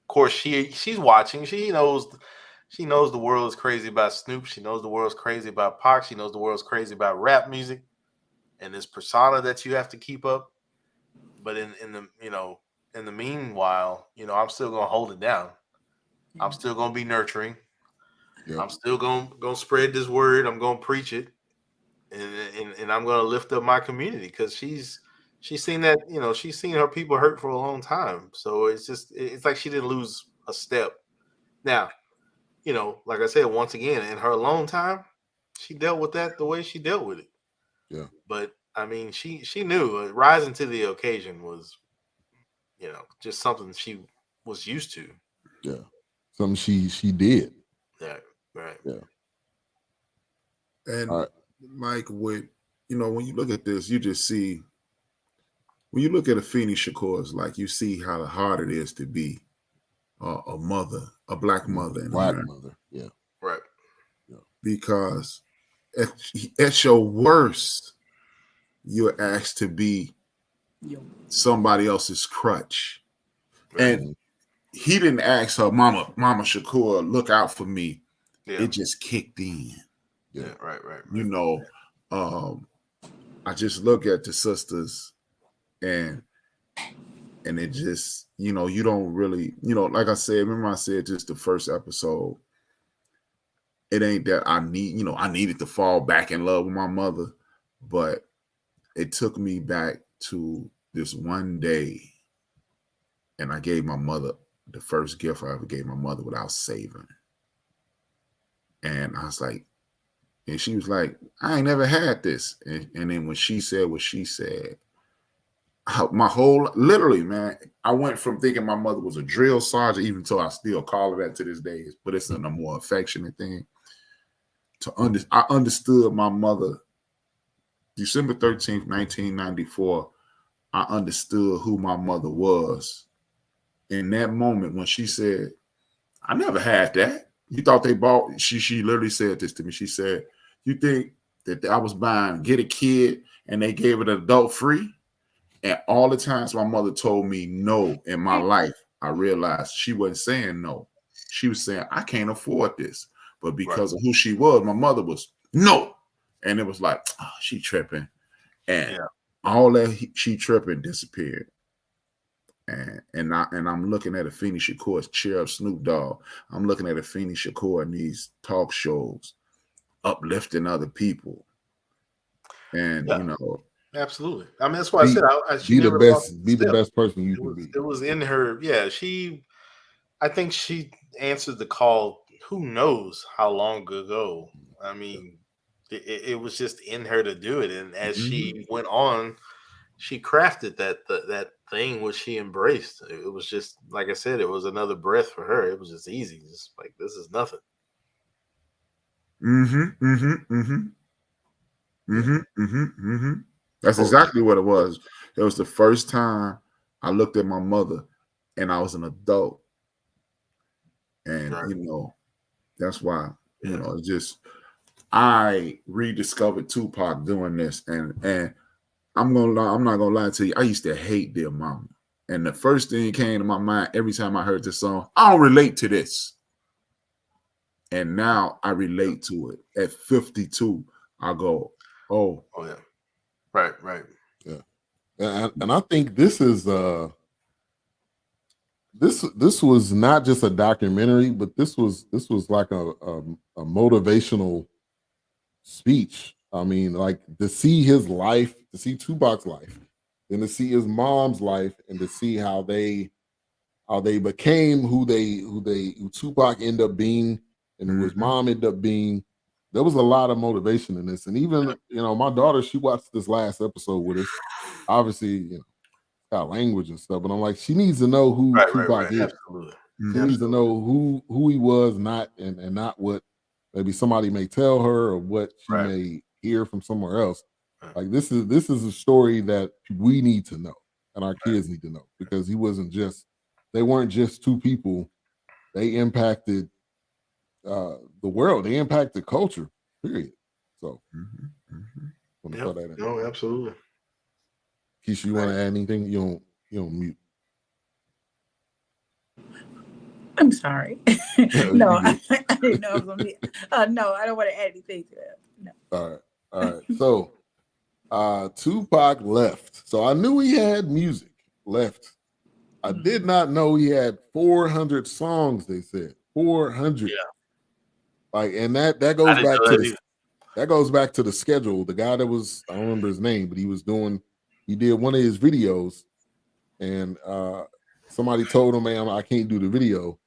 D: of course, she's watching. She knows the world is crazy about Snoop. She knows the world's crazy about Pac. She knows the world's crazy about rap music and this persona that you have to keep up. But in the meanwhile, I'm still gonna hold it down. I'm still gonna be nurturing. I'm still gonna spread this word. I'm gonna preach it. and I'm gonna lift up my community because she's seen that, she's seen her people hurt for a long time. So it's like she didn't lose a step. Now, like I said, once again, in her alone time, she dealt with that the way she dealt with it.
B: Yeah.
D: But I mean, she knew rising to the occasion was, just something she was used to.
B: Yeah. Something she did.
D: Yeah. Right.
B: Yeah.
C: And Mike, when you look at this, you just see, when you look at Afeni Shakur's, like, you see how hard it is to be a mother, a black mother in
B: Black
C: America.
B: mother. Yeah.
D: Right.
B: Yeah.
C: Because at your worst, you're asked to be somebody else's crutch. And he didn't ask her, Mama Shakur, look out for me. Yeah. It just kicked in.
D: Yeah, right.
C: I just look at the sisters and it just, you don't really, like I said, remember I said just the first episode, it ain't that I needed to fall back in love with my mother, but it took me back to this one day, and I gave my mother the first gift I ever gave my mother without saving. And I was like, and she was like, I ain't never had this. And then when she said what she said, literally, man, I went from thinking my mother was a drill sergeant, even though I still call her that to this day, but it's a more affectionate thing. I understood my mother. December 13th, 1994, I understood who my mother was. In that moment when she said, I never had that. You thought they bought, she literally said this to me. She said, you think that I was buying Get a Kid and they gave it adult free? And all the times my mother told me no in my life, I realized she wasn't saying no. She was saying, I can't afford this. But because of who she was, my mother was no. And it was like, oh, she tripping. And all that she tripping disappeared. And I'm looking at Afeni Shakur's chair of Snoop Dogg. I'm looking at Afeni Shakur in these talk shows, uplifting other people. And
D: absolutely. I mean, that's why I said she
B: be
D: never
B: the best person you can be.
D: It was in her. Yeah, I think she answered the call. Who knows how long ago? I mean, it was just in her to do it, and as she went on, she crafted that thing which she embraced. It was just, like I said, it was another breath for her. It was just easy, just like, this is nothing.
C: That's exactly what it was. It was the first time I looked at my mother and I was an adult. And that's why, it's just, I rediscovered Tupac doing this, and I'm not gonna lie to you, I used to hate Dear Mama. And the first thing that came to my mind every time I heard this song, I don't relate to this. And now I relate to it. At 52, I go, oh
D: yeah. Right.
B: Yeah. And I think this is this was not just a documentary, but this was like a motivational speech. I mean, like, to see his life, to see Tupac's life, and to see his mom's life, and to see how they became who Tupac ended up being, and who his mom ended up being. There was a lot of motivation in this. And even, my daughter, she watched this last episode with us. Obviously, got language and stuff, but I'm like, she needs to know who Tupac is.
D: Absolutely.
B: She needs to know who he was, not what maybe somebody may tell her or what she may hear from somewhere else. Like, this is a story that we need to know, and our kids need to know, because they weren't just two people. They impacted the world. They impacted culture, period. So want to throw that in.
D: No, absolutely.
B: Keysha, you want to add anything? You don't mute.
E: I'm sorry. No, I didn't know I was on mute. No, I don't want to add anything to that. No. All right.
B: So Tupac left. So I knew he had music left. I did not know he had 400 songs, they said. 400.
D: Yeah.
B: Like, and that goes back to that goes back to the schedule. The guy that was, I don't remember his name, but he did one of his videos, and somebody told him, man, I can't do the video.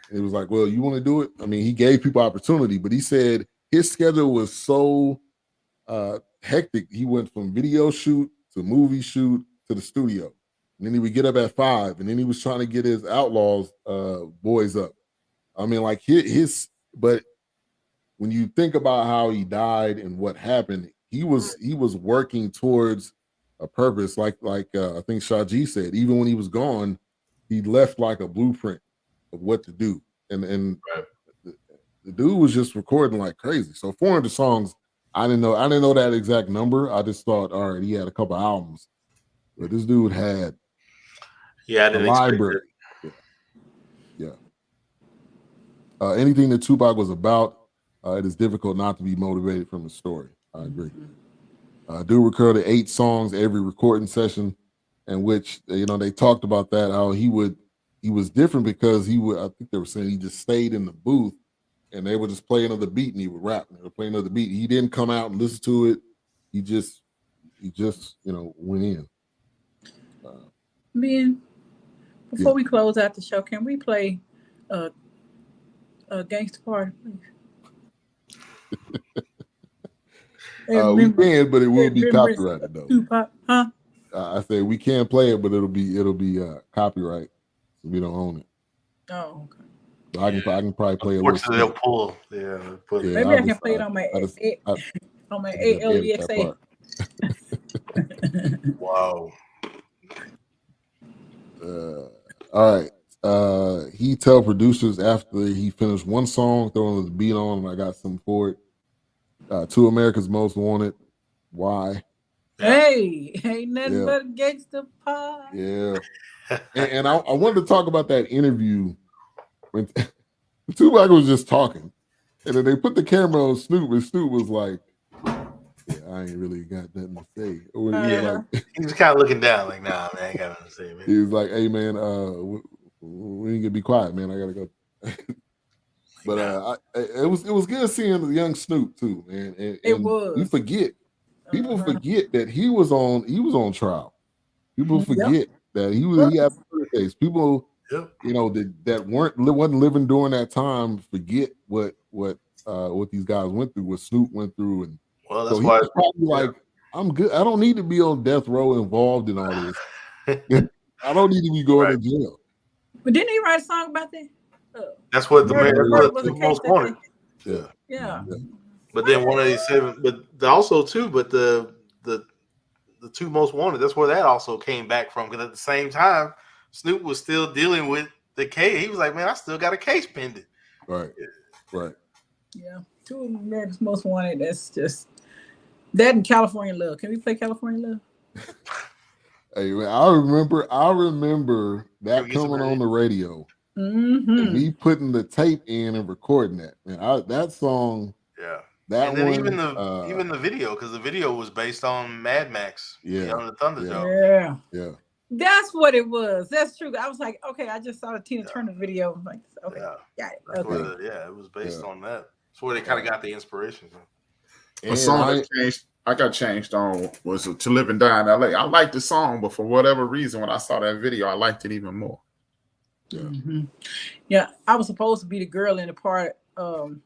B: And he was like, well, you want to do it? I mean, he gave people opportunity, but he said his schedule was so hectic. He went from video shoot to movie shoot to the studio. And then he would get up at 5, and then he was trying to get his Outlaws boys up. I mean, like but when you think about how he died and what happened, he was working towards a purpose. Like I think Shaji said, even when he was gone, he left like a blueprint of what to do. And
D: Right.
B: the dude was just recording like crazy. So 400 songs, I didn't know that exact number. I just thought, all right, he had a couple albums, but this dude had
D: I
B: a
D: didn't
B: library. Yeah. Anything that Tupac was about, it is difficult not to be motivated from the story. I agree. Dude recorded 8 songs every recording session, in which they talked about that, how he was different because I think they were saying he just stayed in the booth and they would just play another beat and he would rap. They would play another beat. He didn't come out and listen to it. He just went in.
E: Man, before we close out the show, can we play a Gangsta Party, please?
B: We can, but it will be copyrighted though.
E: Tupac, huh?
B: I said we can play it, but it'll be copyright. So we don't own it.
E: Oh, okay.
B: So I can probably play it.
D: Unfortunately, they'll pull.
E: Maybe I can play it on my ALEXA.
D: Wow.
B: All right. He tell producers after he finished one song, throwing the beat on, and I got something for it. 2 America's Most Wanted. Why?
E: Hey, ain't nothing but a gangsta pie.
B: Yeah. and I wanted to talk about that interview when Tupac was just talking, and then they put the camera on Snoop, and Snoop was like, "Yeah, I ain't really got nothing to say." Or
D: he was kind of looking down, like, "Nah, man, I ain't got nothing to say, man."
B: He was like, "Hey, man, we ain't gonna be quiet, man. I gotta go." But it was good seeing the young Snoop too, man. And
E: it was.
B: You forget. People forget that he was on trial. People forget that he had a case. People, that wasn't living during that time forget what these guys went through, what Snoop went through, and
D: that's
B: so
D: why
B: he was probably like, I'm good. I don't need to be on death row involved in all this. I don't need to be going to jail.
E: But didn't he write a song about that?
D: That's what the most wanted.
E: Yeah.
D: But then one of these 7, but also too, but the 2 most wanted. That's where that also came back from. Because at the same time, Snoop was still dealing with the case. He was like, "Man, I still got a case pending."
B: Right.
E: Yeah, 2 America's Most Wanted. That's just that and California Love. Can we play California Love?
B: Hey, man, I remember that coming on the radio. And me putting the tape in and recording that. Man, that song.
D: Yeah.
B: That
D: and then
B: one,
D: even the video, because the video was based on Mad Max. On the Thunderdome.
B: Yeah.
E: That's what it was. That's true. I was like, okay, I just saw the Tina Turner video. I'm like, okay, got it. Okay.
D: It was based on that. That's where they kind of got the inspiration from.
C: A song that changed. I got changed on was "To Live and Die in L.A." I liked the song, but for whatever reason, when I saw that video, I liked it even more.
E: Yeah. I was supposed to be the girl in the part of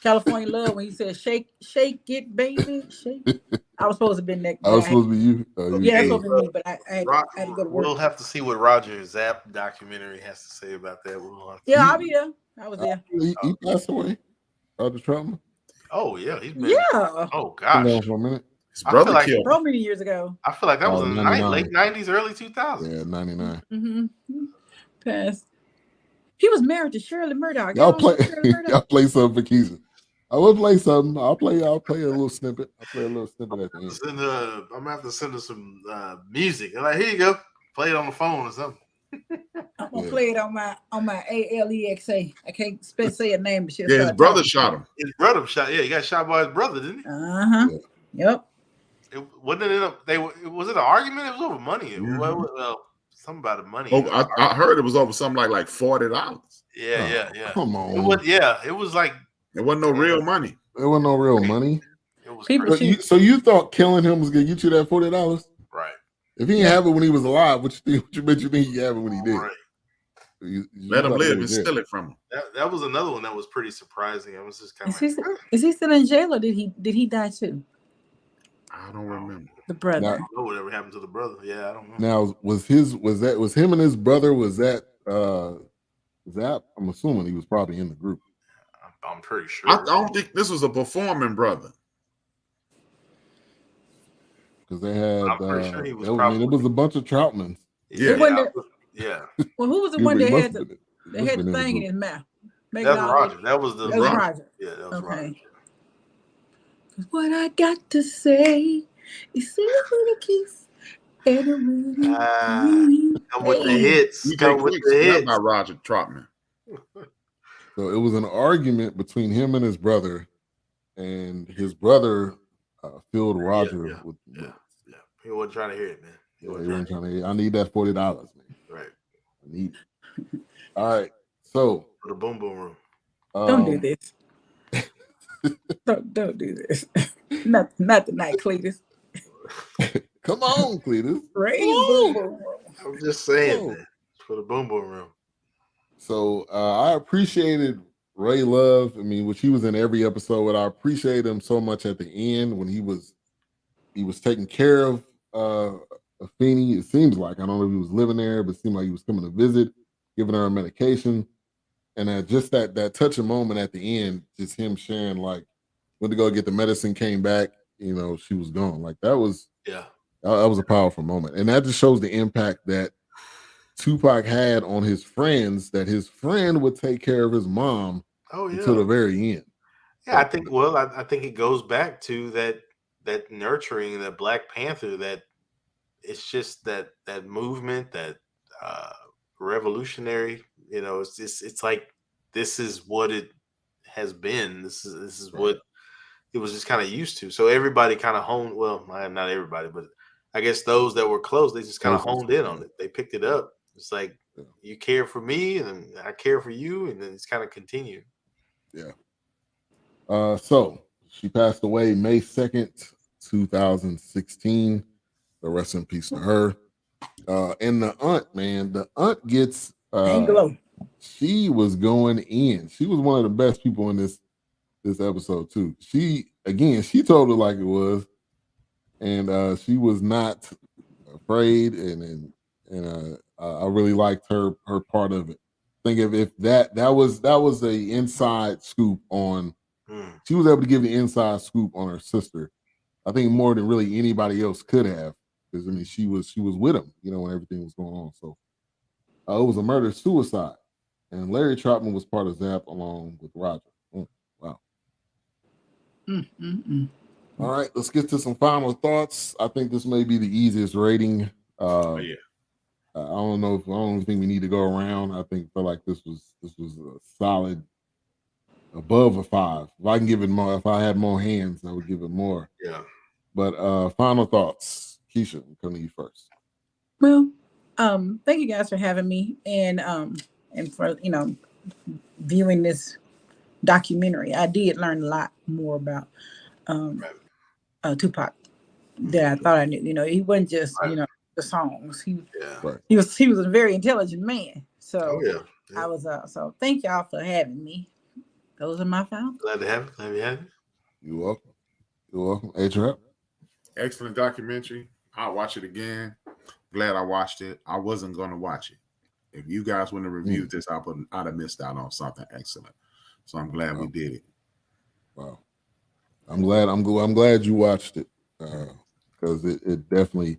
E: California Love when he said shake it, baby, shake. I was supposed to be that guy.
B: I was supposed to be you.
E: That's supposed to be me, but I had to go to work.
D: We'll have to see what Roger Zapp documentary has to say about that.
E: I'll be there. I was there.
B: He passed away. Roger Troutman.
D: Oh yeah, he's been.
E: Yeah.
D: Oh gosh.
B: For a minute.
C: His brother killed
E: so many years ago.
D: I feel like that was in the late 90s, early 2000s.
B: Yeah, 99.
E: Passed. He was married to Shirley Murdoch.
B: Y'all play something for Keysha. I will play something. I'll play a little snippet. I'll play a little snippet at the end.
D: I'm gonna have to send her some music. I'm like, here you go. Play it on the phone or something.
E: I'm gonna play it on my ALEXA. I can't say a name, but
C: his brother shot him.
D: His brother shot. Yeah, he got shot by his brother, didn't he?
E: Yep.
D: Was it an argument? It was over money. Something about the money.
C: I heard it was over something like $40.
D: Yeah.
B: Come on.
D: It was like
C: There wasn't no real money.
B: There wasn't no real money.
D: It was
E: People
D: crazy.
E: should-
B: So you thought killing him was gonna get you that $40?
D: Right.
B: If he didn't have it when he was alive, what you think he had it when he did?
D: Right.
B: You
C: Let him
B: about to
C: live
B: go to
C: and
B: jail.
C: steal it from him.
D: That was another one that was pretty surprising. I was just kind of
E: Is he still in jail or did he die too?
C: I don't remember.
E: The brother.
B: Now-
D: I don't know whatever happened to the brother. Yeah, I don't know.
B: Now was him and his brother, was that Zap? I'm assuming he was probably in the group.
D: I'm pretty sure.
C: I don't think this was a performing brother.
B: Because they had
D: I'm pretty sure he was
B: it
D: probably-
B: was a bunch of Troutmans.
C: Yeah.
D: Yeah.
E: Well, who was the
B: He
E: one that
B: must
E: had
B: have
E: the
B: been-
E: they
B: must
E: had
B: have
E: the
B: been
E: thing in
B: the
E: his mouth?
D: That's Roger. That was
E: That was Roger.
D: Yeah, that was
E: Okay.
D: Roger.
E: 'Cause what I got to say is see you a kiss and a ring.
D: Come with the hits.
C: DJ
D: Come with
C: Quick
D: the
C: spelled
D: hits.
C: by Roger Trotman.
B: So it was an argument between him and his brother, and his brother filled Roger
D: yeah,
B: with.
D: Yeah. He wasn't trying to hear it, man.
B: He wasn't trying to. I need that $40, man.
D: Right.
B: I need it. All right. So
D: For the boom boom room.
E: Don't do this. don't do this. not tonight, Cletus.
B: Come on, Cletus.
E: Praise
B: Come on.
E: boom, boom, boom.
D: I'm just saying,
B: Oh.
D: man. It's for the boom boom room.
B: So I appreciated Ray Love. I mean, which he was in every episode, but I appreciated him so much at the end when he was taking care of Afeni. It seems like, I don't know if he was living there, but it seemed like he was coming to visit, giving her a medication. And just that touching moment at the end, just him sharing, like, went to go get the medicine, came back, she was gone. Like, that was a powerful moment. And that just shows the impact that Tupac had on his friends, that his friend would take care of his mom until the very end.
D: Yeah, I think I think it goes back to that nurturing, that Black Panther, that it's just that movement, that revolutionary, it's like this is what it has been. This is what it was just kind of used to. So everybody kind of honed, well, not everybody, but I guess those that were close, they just kind of honed in on it. They picked it up. It's like, you care for me and I care for you, and then it's kind of continued.
B: Yeah. So she passed away May 2nd, 2016. So rest in peace to her. And the aunt gets she was going in. She was one of the best people in this episode too. She told it like it was, and she was not afraid, and I really liked her part of it. Think if that was the inside scoop on. She was able to give the inside scoop on her sister. I think more than really anybody else could have, because I mean she was with him, when everything was going on. So it was a murder suicide, and Larry Trotman was part of Zap along with Roger. Wow. All right, let's get to some final thoughts. I think this may be the easiest rating. I don't think we need to go around. I feel like this was a solid above a 5. If I can give it more, if I had more hands, I would give it more.
D: Yeah.
B: But final thoughts. Keysha, I'm coming to you first.
E: Well, thank you guys for having me and for viewing this documentary. I did learn a lot more about Tupac than I thought I knew. He wasn't just the songs. He was a very intelligent man. So I was so thank y'all for having me. Those are my final.
D: Glad to have you. Glad to have you.
B: You're welcome. A-Trap.
C: Excellent documentary. I'll watch it again. Glad I watched it. I wasn't going to watch it. If you guys wouldn't have reviewed this, I'd have missed out on something excellent. So I'm glad we did it.
B: Wow. I'm glad you watched it, because it definitely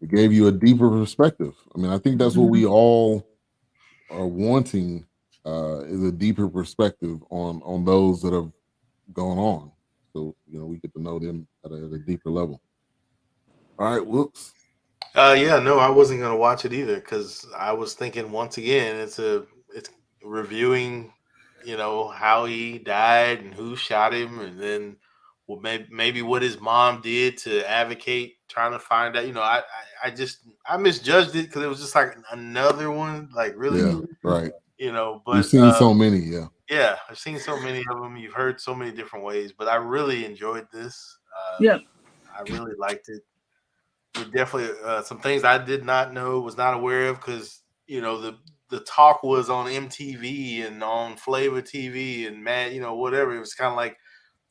B: gave you a deeper perspective. I mean, I think that's what we all are wanting, is a deeper perspective on those that have gone on. So we get to know them at a deeper level. All right, whoops.
D: No, I wasn't gonna watch it either, because I was thinking, once again, it's reviewing, how he died and who shot him, and then maybe what his mom did to advocate, trying to find out. I misjudged it, because it was just like another one, like really,
B: right.
D: But
B: we've seen so many,
D: Yeah, I've seen so many of them. You've heard so many different ways, but I really enjoyed this.
E: Yeah.
D: I really liked it. It definitely some things I did not know, was not aware of, because the talk was on MTV and on Flavor TV and whatever. It was kind of like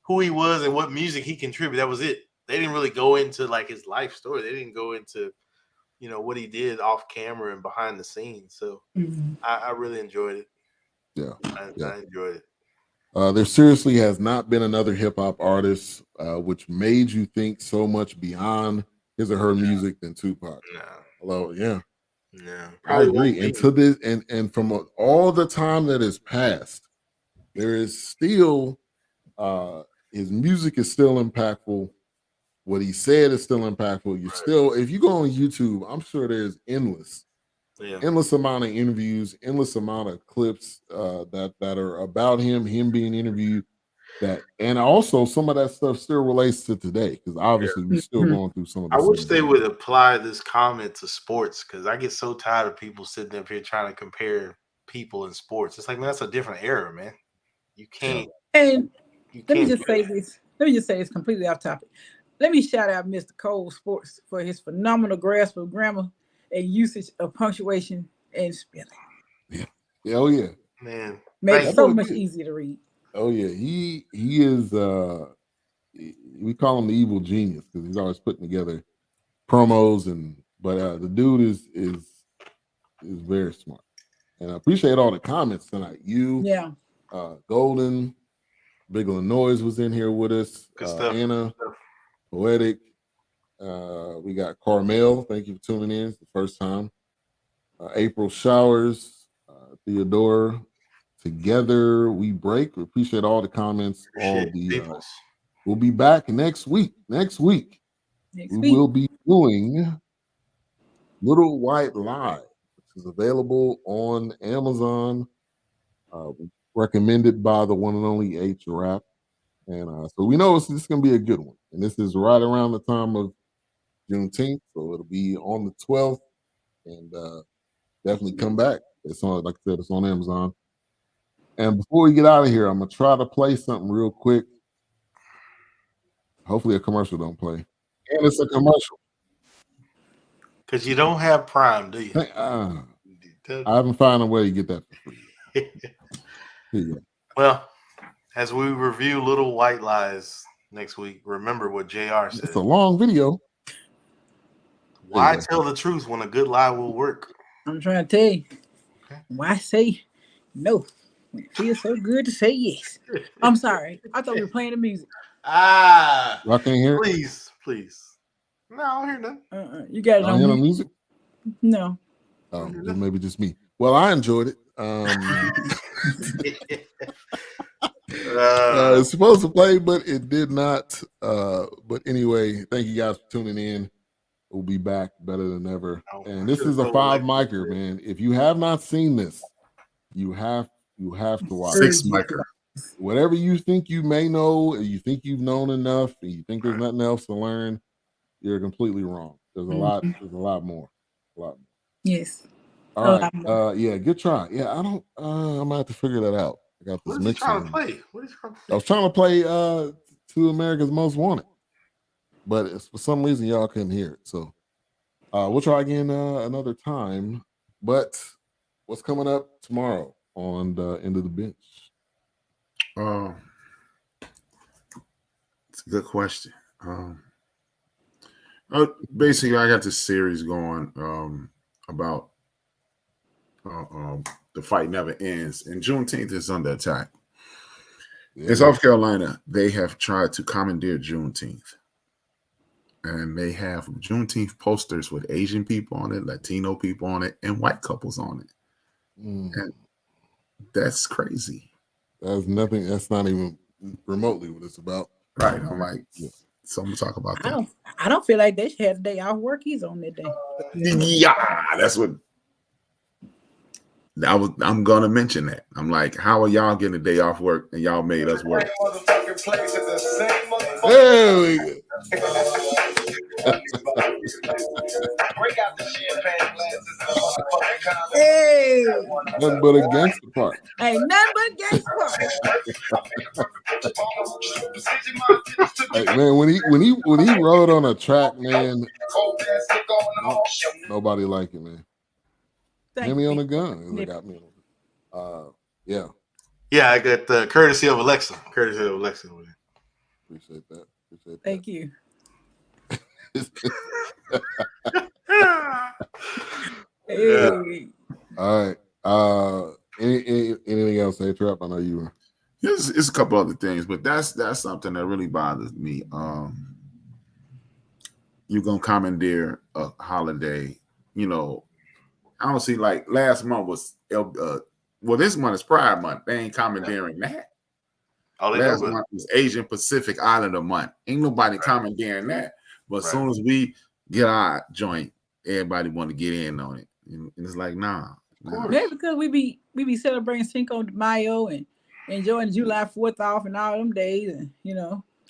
D: who he was and what music he contributed. That was it. They didn't really go into like his life story. They didn't go into what he did off camera and behind the scenes. So I really enjoyed it.
B: Yeah,
D: I enjoyed it.
B: There seriously has not been another hip hop artist which made you think so much beyond his or her music than Tupac.
D: No.
B: Hello, yeah.
D: No,
B: I agree. And to this, and from all the time that has passed, there is still his music is still impactful. What he said is still impactful. You still, if you go on YouTube, I'm sure there's endless amount of interviews, endless amount of clips that are about him being interviewed. And also some of that stuff still relates to today, because obviously we're still going through some of the
D: I wish they would apply this comment to sports, because I get so tired of people sitting up here trying to compare people in sports. It's like, man, that's a different era, man. You can't.
E: And let me just say this. Let me just say it's completely off topic. Let me shout out Mr. Cole Sports for his phenomenal grasp of grammar and usage of punctuation and spelling.
B: Yeah. Oh yeah.
D: Man.
E: Made it so much easier to read.
B: Oh yeah. He is we call him the evil genius, because he's always putting together promos, but the dude is very smart. And I appreciate all the comments tonight. Golden, Big Illinois was in here with us. Anna, Poetic. We got Carmel. Thank you for tuning in. It's the first time. April Showers, Theodore. Together we break. We appreciate all the comments. We'll be back next week. We will be doing Little White Lie, which is available on Amazon. Recommended by the one and only H Rap. And so we know this is going to be a good one. And this is right around the time of Juneteenth. So it'll be on the 12th. And definitely come back. It's on, like I said, it's on Amazon. And before we get out of here, I'm going to try to play something real quick. Hopefully a commercial don't play. And it's a commercial.
D: Because you don't have Prime, do you?
B: I haven't found a way to get that for free. Here you go.
D: Well, as we review Little White Lies next week, remember what JR said.
B: It's a long video.
D: Why tell the truth when a good lie will work?
E: I'm trying to tell you. Okay. Why say no when it feels so good to say yes? I'm sorry. I thought we were playing the music.
B: I can't hear
D: it. Please. No, I don't hear nothing.
E: You got it on
B: the music?
E: No.
B: Oh, maybe just me. Well, I enjoyed it. It's supposed to play, but it did not. But anyway, thank you guys for tuning in. We'll be back better than ever. And this is a 5-micer, man. If you have not seen this, you have to watch
C: 6-micer.
B: Whatever you think you may know, or you think you've known enough, and you think there's nothing else to learn, you're completely wrong. There's a lot. There's a lot more.
E: Yes.
B: All right. Yeah. Good try. Yeah. I don't. I'm gonna have to figure that out. I got this
D: What is he trying to play? What is he trying to play?
B: I was trying to play To America's Most Wanted, but for some reason y'all couldn't hear it. So we'll try again another time. But what's coming up tomorrow on the End of the Bench?
C: It's a good question. Basically, I got this series going about the fight never ends, and Juneteenth is under attack. Yeah. In South Carolina, they have tried to commandeer Juneteenth, and they have Juneteenth posters with Asian people on it, Latino people on it, and white couples on it. And that's crazy.
B: That's nothing. That's not even remotely what it's about.
C: Right. I'm like, so I'm gonna talk about that.
E: I don't feel like they should have a day off work. He's on that day.
C: Yeah, that's what. I'm gonna mention that. I'm like, how are y'all getting a day off work and y'all made us work?
B: There we go.
E: Hey,
B: Nothing but a gangster part.
E: ain't nothing but gangster part.
B: Hey, man, when he rode on a track, man, nobody liked it, man. Hand me on the gun. They got me. Yeah.
D: Yeah, I got the courtesy of Alexa.
B: Appreciate that.
E: Thank you. Hey.
B: All right. Anything else, A-Trap? I know you were.
C: It's a couple other things, but that's something that really bothers me. You're gonna commandeer a holiday, you know. I don't see, like, last month was this month is Pride Month. They ain't commandeering that. Last month was Asian Pacific Islander Month. Ain't nobody commandeering that. But as soon as we get our joint, everybody want to get in on it. And it's like, nah.
E: Yeah, because we be celebrating Cinco de Mayo and enjoying July 4th off and all them days, and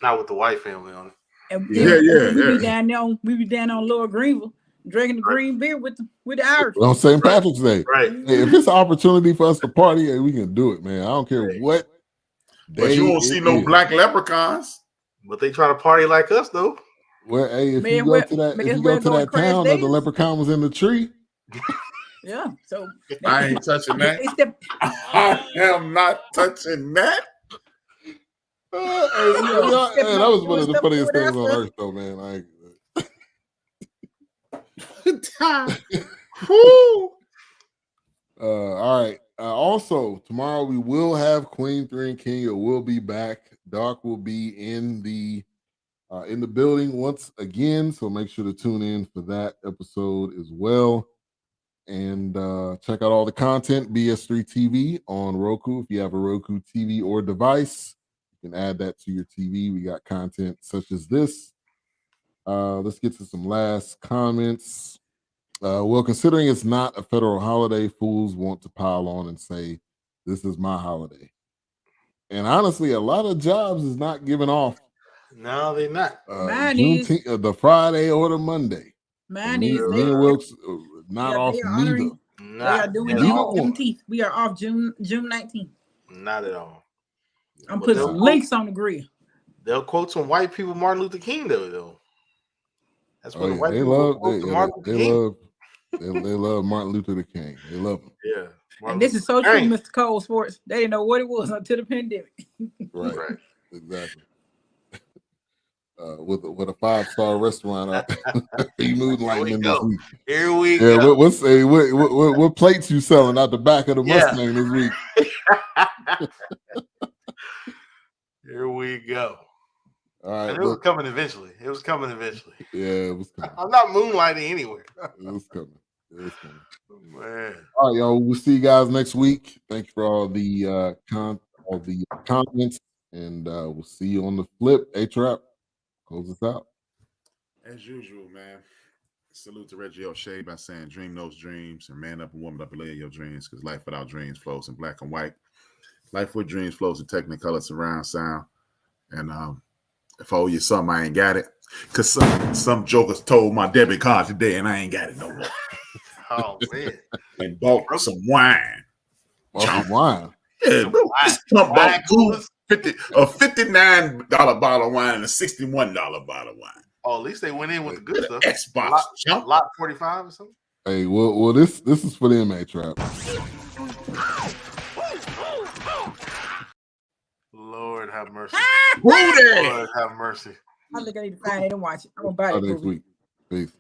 D: not with the white family on it.
E: And we be down on Lower Greenville drinking the green beer with the Irish
B: on St. Patrick's Day.
D: Right.
B: Hey, if it's an opportunity for us to party, we can do it, man. I don't care what.
C: But you won't see no black leprechauns.
D: But they try to party like us, though.
B: Well, hey, if you go to that town that the leprechaun was in the tree.
E: Yeah, so
C: I ain't touching that. I am not touching that.
B: That was one of the funniest things on earth, though, man. All right. Also, tomorrow we will have Queen 3 and King. It will be back. Doc will be in the building once again, so make sure to tune in for that episode as well. And check out all the content, BS3 TV on Roku. If you have a Roku TV or device, you can add that to your TV. We got content such as this. Let's get to some last comments. Well, considering it's not a federal holiday, fools want to pile on and say, this is my holiday. And honestly, a lot of jobs is not giving off.
D: No, they're not.
B: The Friday or the Monday.
E: Mine is.
B: Wilkes not off neither.
E: They are doing Juneteenth. We are off June 19th.
D: Not at all.
E: I'm putting some links on the grill.
D: They'll quote some white people Martin Luther King though. That's what the white people quote Martin Luther King.
B: They love Martin Luther King. They love him.
D: Yeah.
E: And this is so true, Mr. Cole Sports. They didn't know what it was until the pandemic.
B: Right. Exactly. With a 5-star restaurant, you moonlighting this week.
D: Here we go.
B: What plates you selling out the back of the Mustang this week?
D: Here we go.
B: All right,
D: and it was coming eventually. Yeah,
B: it was coming.
D: I'm not moonlighting anywhere.
B: It was coming.
D: Man.
B: All right, y'all. We'll see you guys next week. Thank you for all the comments, and we'll see you on the flip. A-Trap, close us out.
C: As usual, man. Salute to Reggie O'Shea by saying, "Dream those dreams, and man up and woman up and live your dreams, because life without dreams flows in black and white. Life with dreams flows in technicolor surround sound. And if I owe you something, I ain't got it. Because some jokers told my debit card today, and I ain't got it no more."
D: Oh, man.
C: And bought some wine.
B: Some wine?
C: Yeah, bought a $59 bottle of wine and a $61 bottle of wine.
D: Oh, at least they went in with the good stuff.
C: Xbox.
D: Lot 45 or something?
B: Hey, well, this is for them, A-Trap.
D: Lord have mercy.
C: Lord
D: have mercy.
E: I think I need to find it and watch it. I'm going to buy it
B: next week. Peace.